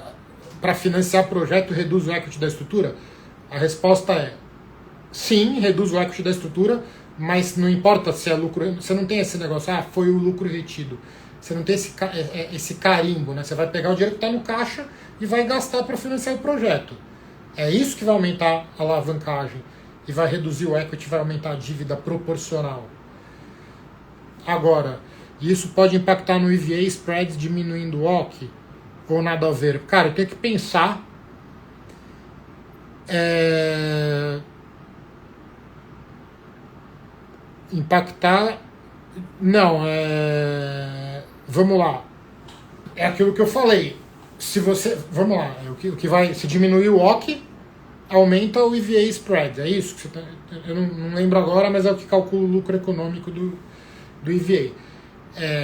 para financiar projeto reduz o equity da estrutura? A resposta é sim, reduz o equity da estrutura, mas não importa se é lucro. Você não tem esse negócio, foi o lucro retido. Você não tem esse carimbo, né? Você vai pegar o dinheiro que está no caixa e vai gastar para financiar o projeto. É isso que vai aumentar a alavancagem e vai reduzir o equity, vai aumentar a dívida proporcional. Agora, isso pode impactar no EVA spread diminuindo o OC ou nada a ver? Cara, eu tenho que pensar. Impactar... Não, vamos lá. É aquilo que eu falei. Se você... Vamos lá. O que vai... Se diminuir o OC, aumenta o EVA spread. É isso que você tá... Eu não lembro agora, mas é o que calcula o lucro econômico do EVA.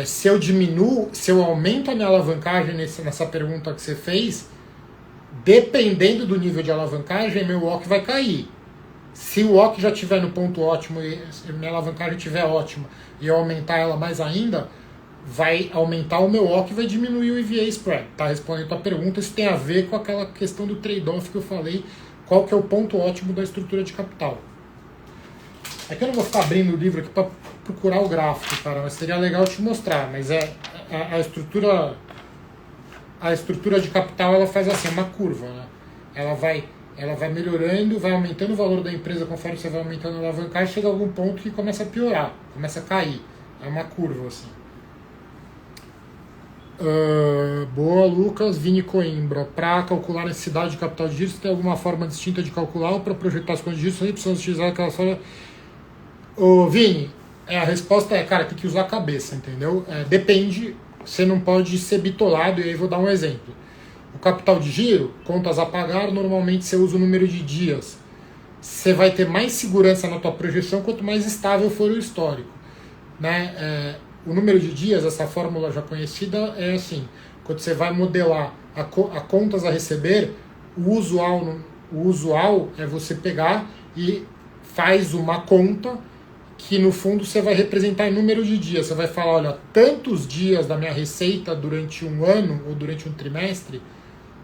Se eu diminuo, se eu aumento a minha alavancagem nessa pergunta que você fez, dependendo do nível de alavancagem, meu OC vai cair. Se o OC já estiver no ponto ótimo e minha alavancagem estiver ótima e eu aumentar ela mais ainda, vai aumentar o meu OC e vai diminuir o EVA spread. Tá respondendo a tua pergunta, isso tem a ver com aquela questão do trade-off que eu falei, qual que é o ponto ótimo da estrutura de capital. É que eu não vou ficar abrindo o livro aqui para procurar o gráfico, cara, mas seria legal te mostrar, mas a estrutura de capital, ela faz assim, uma curva, né? Ela vai melhorando, vai aumentando o valor da empresa conforme você vai aumentando a alavancagem, chega a algum ponto que começa a piorar, começa a cair. É uma curva, assim. Boa, Lucas. Vini Coimbra. Para calcular a necessidade de capital de giro, você tem alguma forma distinta de calcular ou para projetar as contas de giro, você precisa utilizar aquela forma... Vini, a resposta é, cara, tem que usar a cabeça, entendeu? Depende, você não pode ser bitolado, e aí vou dar um exemplo. O capital de giro, contas a pagar, normalmente você usa o número de dias. Você vai ter mais segurança na tua projeção quanto mais estável for o histórico, né? O número de dias, essa fórmula já conhecida, é assim: quando você vai modelar a contas a receber, o usual é você pegar e faz uma conta que no fundo você vai representar em número de dias. Você vai falar, olha, tantos dias da minha receita durante um ano ou durante um trimestre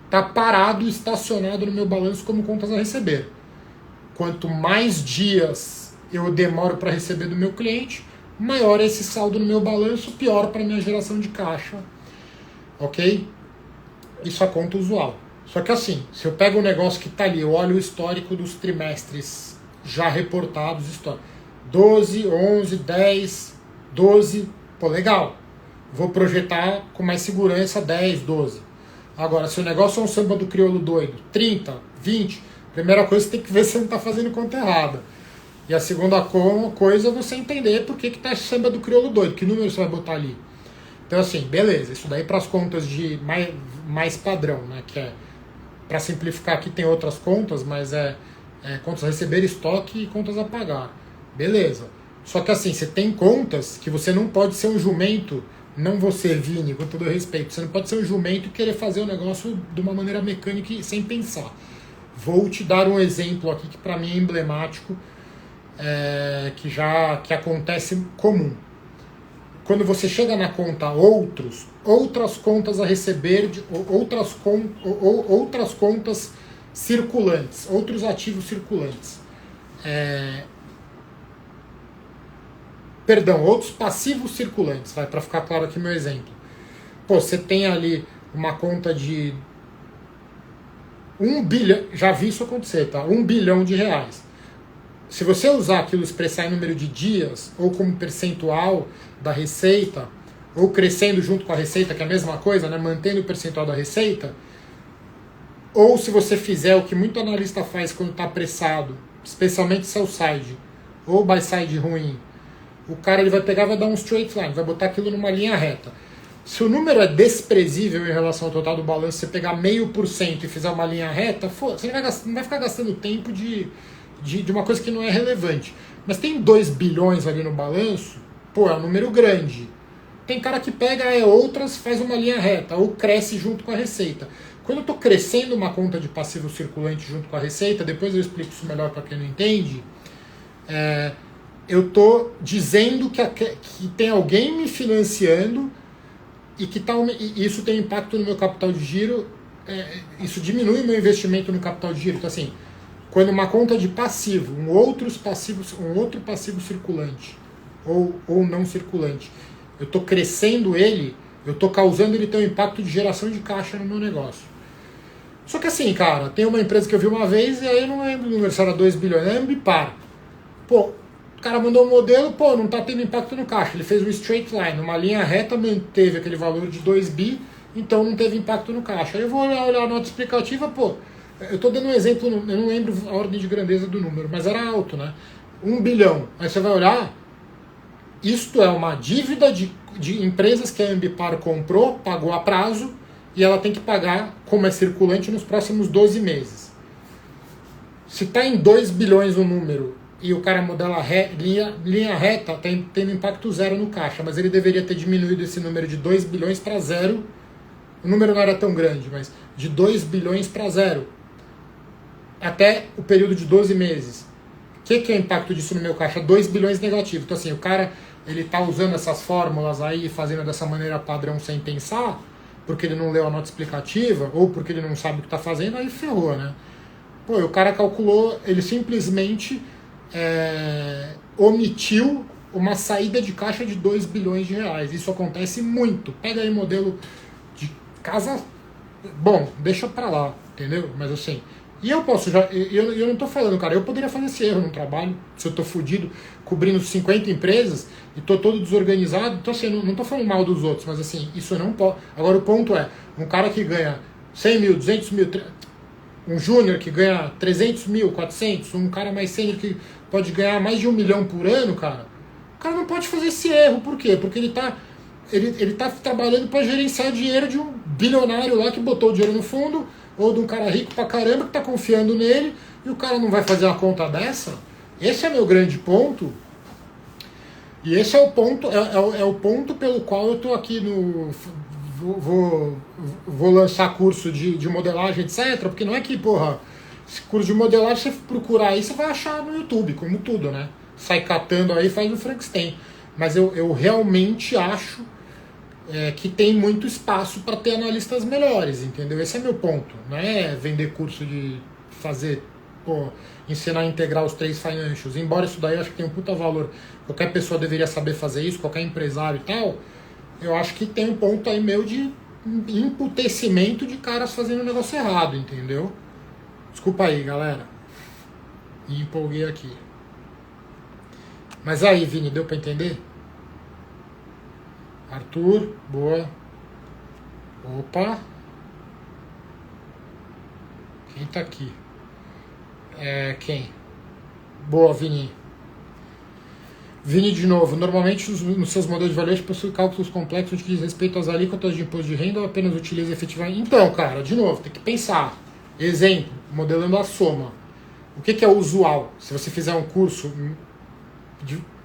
está parado, estacionado no meu balanço como contas a receber. Quanto mais dias eu demoro para receber do meu cliente, maior é esse saldo no meu balanço, pior para a minha geração de caixa. Ok? Isso é a conta usual. Só que assim, se eu pego um negócio que está ali, eu olho o histórico dos trimestres já reportados, 12, 11, 10, 12, pô, legal. Vou projetar com mais segurança 10, 12. Agora, se o negócio é um samba do crioulo doido, 30, 20, primeira coisa você tem que ver se você não está fazendo conta errada. E a segunda coisa é você entender por que está esse samba do crioulo doido, que número você vai botar ali. Então assim, beleza, isso daí para as contas de mais padrão, né? Que é, para simplificar aqui tem outras contas, mas contas a receber, estoque e contas a pagar. Beleza. Só que assim, você tem contas que você não pode ser um jumento, não você, Vini, com todo respeito, você não pode ser um jumento e querer fazer o negócio de uma maneira mecânica e sem pensar. Vou te dar um exemplo aqui que para mim é emblemático, que acontece comum. Quando você chega na conta outras contas a receber, outras contas circulantes, outros ativos circulantes. Perdão, outros passivos circulantes, para ficar claro aqui meu exemplo. Pô, você tem ali uma conta de 1 bilhão, já vi isso acontecer, tá? 1 bilhão de reais. Se você usar aquilo, expressar em número de dias, ou como percentual da receita, ou crescendo junto com a receita, que é a mesma coisa, né? Mantendo o percentual da receita, ou se você fizer o que muito analista faz quando está apressado, especialmente sell side, ou buy side ruim, o cara ele vai pegar e vai dar um straight line, vai botar aquilo numa linha reta. Se o número é desprezível em relação ao total do balanço, você pegar 0,5% e fizer uma linha reta, você não vai ficar gastando tempo de uma coisa que não é relevante. Mas tem 2 bilhões ali no balanço, pô, é um número grande. Tem cara que pega outras, faz uma linha reta, ou cresce junto com a receita. Quando eu estou crescendo uma conta de passivo circulante junto com a receita, depois eu explico isso melhor para quem não entende, eu estou dizendo que tem alguém me financiando e que isso tem impacto no meu capital de giro, isso diminui o meu investimento no capital de giro. Então assim, quando uma conta de passivo, um outro passivo circulante ou não circulante, eu estou crescendo ele, eu estou causando ele ter um impacto de geração de caixa no meu negócio. Só que assim, cara, tem uma empresa que eu vi uma vez e aí eu não lembro o número, se era 2 bilhões, é Ambipar. Pô, o cara mandou um modelo, pô, não está tendo impacto no caixa. Ele fez um straight line, uma linha reta, manteve aquele valor de 2 bi, então não teve impacto no caixa. Aí eu vou olhar a nota explicativa, pô, eu estou dando um exemplo, eu não lembro a ordem de grandeza do número, mas era alto, né? 1 bilhão. Aí você vai olhar, isto é uma dívida de empresas que a Ambipar comprou, pagou a prazo, e ela tem que pagar, como é circulante, nos próximos 12 meses. Se está em 2 bilhões o número, e o cara modela linha reta, está tendo impacto zero no caixa, mas ele deveria ter diminuído esse número de 2 bilhões para zero. O número não era tão grande, mas de 2 bilhões para zero. Até o período de 12 meses. O que é o impacto disso no meu caixa? 2 bilhões negativo. Então assim, o cara ele está usando essas fórmulas aí, fazendo dessa maneira padrão sem pensar, porque ele não leu a nota explicativa, ou porque ele não sabe o que está fazendo, aí ferrou, né? Pô, o cara calculou, ele simplesmente omitiu uma saída de caixa de 2 bilhões de reais. Isso acontece muito. Pega aí modelo de casa... Bom, deixa pra lá, entendeu? Mas assim... E eu posso já... Eu não tô falando, cara, eu poderia fazer esse erro no trabalho, se eu tô fudido, cobrindo 50 empresas, e tô todo desorganizado. Então assim, não tô falando mal dos outros, mas assim, isso não pode... Agora o ponto é, um cara que ganha 100 mil, 200 mil... Um júnior que ganha 300 mil, 400, um cara mais sênior que pode ganhar mais de 1 milhão por ano, cara, o cara não pode fazer esse erro. Por quê? Porque ele tá ele tá trabalhando para gerenciar dinheiro de um bilionário lá que botou o dinheiro no fundo, ou de um cara rico pra caramba que tá confiando nele, e o cara não vai fazer uma conta dessa? Esse é meu grande ponto. E esse é o ponto, é o ponto pelo qual eu tô aqui no. Vou lançar curso de modelagem, etc. Porque não é que, porra, esse curso de modelagem, você procurar aí, você vai achar no YouTube, como tudo, né? Sai catando aí, faz o Frankenstein. Mas eu realmente acho que tem muito espaço para ter analistas melhores, entendeu? Esse é meu ponto. Não é vender curso de fazer, pô, ensinar a integrar os 3 financials. Embora isso daí eu acho que tem um puta valor. Qualquer pessoa deveria saber fazer isso, qualquer empresário e tal. Eu acho que tem um ponto aí meu de emputecimento de caras fazendo o negócio errado, entendeu? Desculpa aí, galera. Me empolguei aqui. Mas aí, Vini, deu pra entender? Arthur, boa. Opa. Quem tá aqui? Quem? Boa, Vini. Vini de novo. Normalmente nos seus modelos de valuation possui cálculos complexos que diz respeito às alíquotas de imposto de renda ou apenas utiliza efetivamente. Então, cara, de novo, tem que pensar. Exemplo, modelando a soma. O que é usual? Se você fizer um curso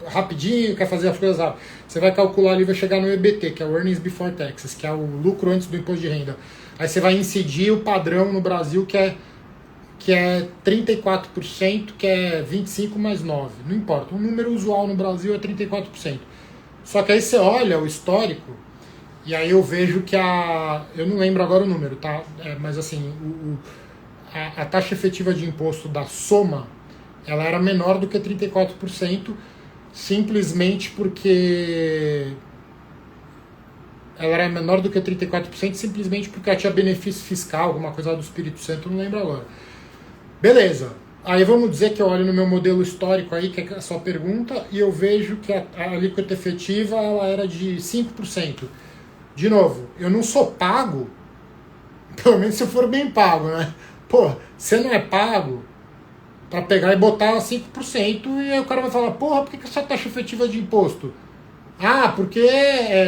rapidinho, quer fazer as coisas rápido, você vai calcular ali, vai chegar no EBT, que é o Earnings Before Taxes, que é o lucro antes do imposto de renda. Aí você vai incidir o padrão no Brasil, que é 34%, que é 25 mais 9. Não importa, o número usual no Brasil é 34%. Só que aí você olha o histórico, e aí eu vejo que eu não lembro agora o número, tá? Mas assim, a taxa efetiva de imposto da soma, ela era menor do que 34%, simplesmente porque ela era menor do que 34%, simplesmente porque ela tinha benefício fiscal, alguma coisa lá do Espírito Santo, não lembro agora. Beleza. Aí vamos dizer que eu olho no meu modelo histórico aí, que é a sua pergunta, e eu vejo que a alíquota efetiva ela era de 5%. De novo, eu não sou pago, pelo menos se eu for bem pago, né? Pô, você não é pago para pegar e botar 5%, e aí o cara vai falar, porra, por que essa taxa efetiva de imposto? Ah, porque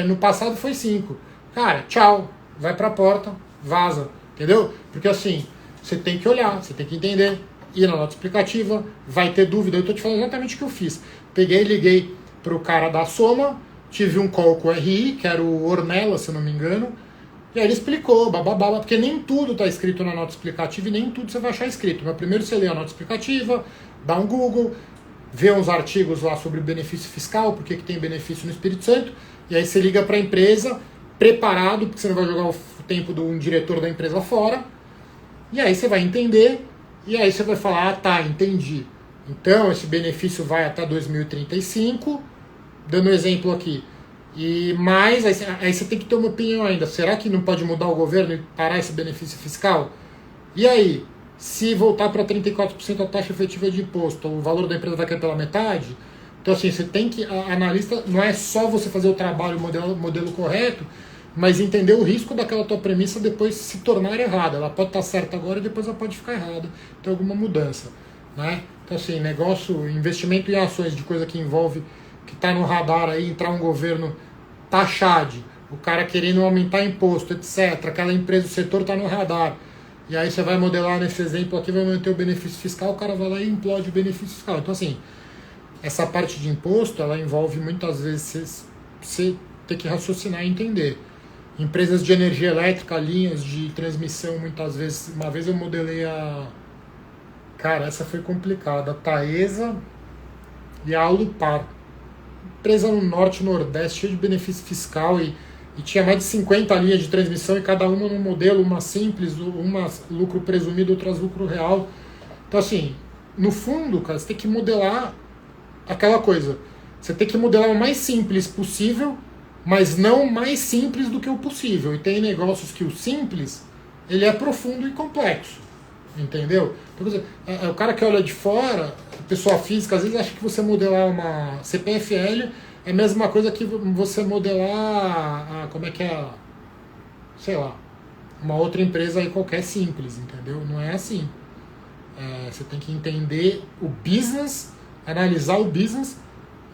no passado foi 5%. Cara, tchau, vai pra porta, vaza, entendeu? Porque assim, você tem que olhar, você tem que entender, ir na nota explicativa, vai ter dúvida, eu tô te falando exatamente o que eu fiz. Peguei, liguei pro cara da soma, tive um call com o RI, que era o Ornella, se eu não me engano, e aí ele explicou, bababá, porque nem tudo está escrito na nota explicativa e nem tudo você vai achar escrito. Mas primeiro você lê a nota explicativa, dá um Google, vê uns artigos lá sobre benefício fiscal, porque que tem benefício no Espírito Santo, e aí você liga para a empresa, preparado, porque você não vai jogar o tempo de um diretor da empresa fora, e aí você vai entender, e aí você vai falar, ah tá, entendi. Então esse benefício vai até 2035, dando um exemplo aqui. Mas aí você tem que ter uma opinião ainda. Será que não pode mudar o governo e parar esse benefício fiscal? E aí, se voltar para 34% a taxa efetiva de imposto, o valor da empresa vai cair pela metade? Então assim, você tem que, analista, não é só você fazer o trabalho, o modelo correto, mas entender o risco daquela tua premissa depois se tornar errada. Ela pode estar certa agora e depois ela pode ficar errada, ter alguma mudança, né? Então assim, negócio, investimento em ações de coisa que envolve, que está no radar aí, entrar um governo taxade, o cara querendo aumentar imposto, etc. Aquela empresa, o setor está no radar. E aí você vai modelar nesse exemplo aqui, vai manter o benefício fiscal, o cara vai lá e implode o benefício fiscal. Então assim, essa parte de imposto, ela envolve muitas vezes você ter que raciocinar e entender. Empresas de energia elétrica, linhas de transmissão, muitas vezes, uma vez eu modelei cara, essa foi complicada, a Taesa e a Alupar. Empresa no norte e nordeste, cheia de benefício fiscal e tinha mais de 50 linhas de transmissão e cada uma num modelo, uma simples, uma lucro presumido, outras lucro real. Então assim, no fundo, cara, você tem que modelar aquela coisa. Você tem que modelar o mais simples possível, mas não mais simples do que o possível. E tem negócios que o simples, ele é profundo e complexo. Entendeu? Então, o cara que olha de fora, pessoa física, às vezes acha que você modelar uma CPFL é a mesma coisa que você modelar como é que é, sei lá, uma outra empresa aí qualquer simples, entendeu? Não é assim. Você tem que entender o business, analisar o business,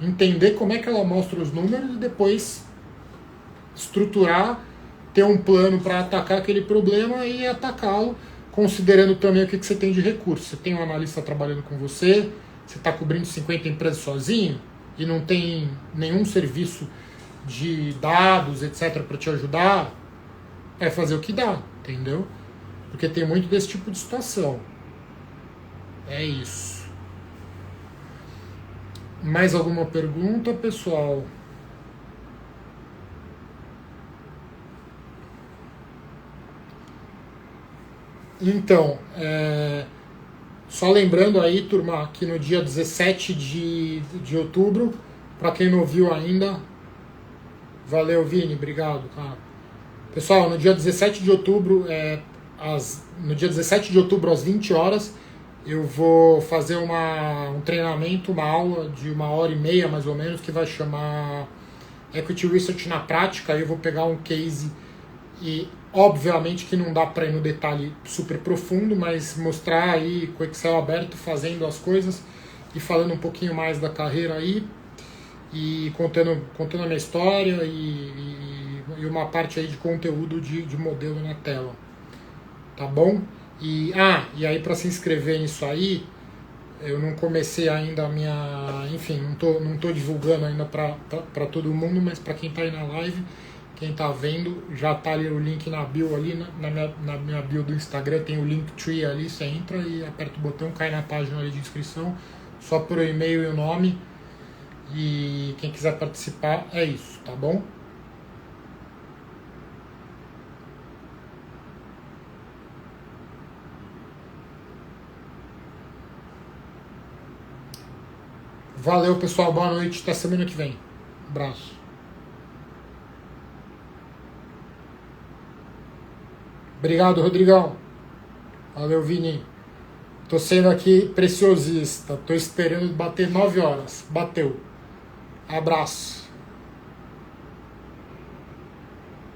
entender como é que ela mostra os números e depois estruturar, ter um plano para atacar aquele problema e atacá-lo, considerando também o que você tem de recurso. Você tem um analista trabalhando com você, você está cobrindo 50 empresas sozinho e não tem nenhum serviço de dados, etc., para te ajudar, é fazer o que dá, entendeu? Porque tem muito desse tipo de situação. É isso. Mais alguma pergunta, pessoal? Então, só lembrando aí, turma, que no dia 17 de outubro, para quem não viu ainda, valeu, Vini, obrigado, cara. Pessoal, no dia 17 de outubro, no dia 17 de outubro, às 20 horas, eu vou fazer um treinamento, uma aula de 1h30 mais ou menos, que vai chamar Equity Research na prática. Eu vou pegar um case e obviamente que não dá para ir no detalhe super profundo, mas mostrar aí com o Excel aberto, fazendo as coisas e falando um pouquinho mais da carreira aí e contando a minha história e uma parte aí de conteúdo de modelo na tela. Tá bom? E aí para se inscrever nisso aí, eu não comecei ainda a minha... Enfim, não tô divulgando ainda para todo mundo, mas para quem tá aí na live, quem tá vendo, já tá ali o link na bio ali, na minha bio do Instagram, tem o Linktree ali, você entra e aperta o botão, cai na página ali de inscrição, só por e-mail e o nome, e quem quiser participar, é isso, tá bom? Valeu, pessoal, boa noite, até semana que vem. Abraço. Obrigado, Rodrigão. Valeu, Vini. Tô sendo aqui preciosista. Tô esperando bater 9 horas. Bateu. Abraço.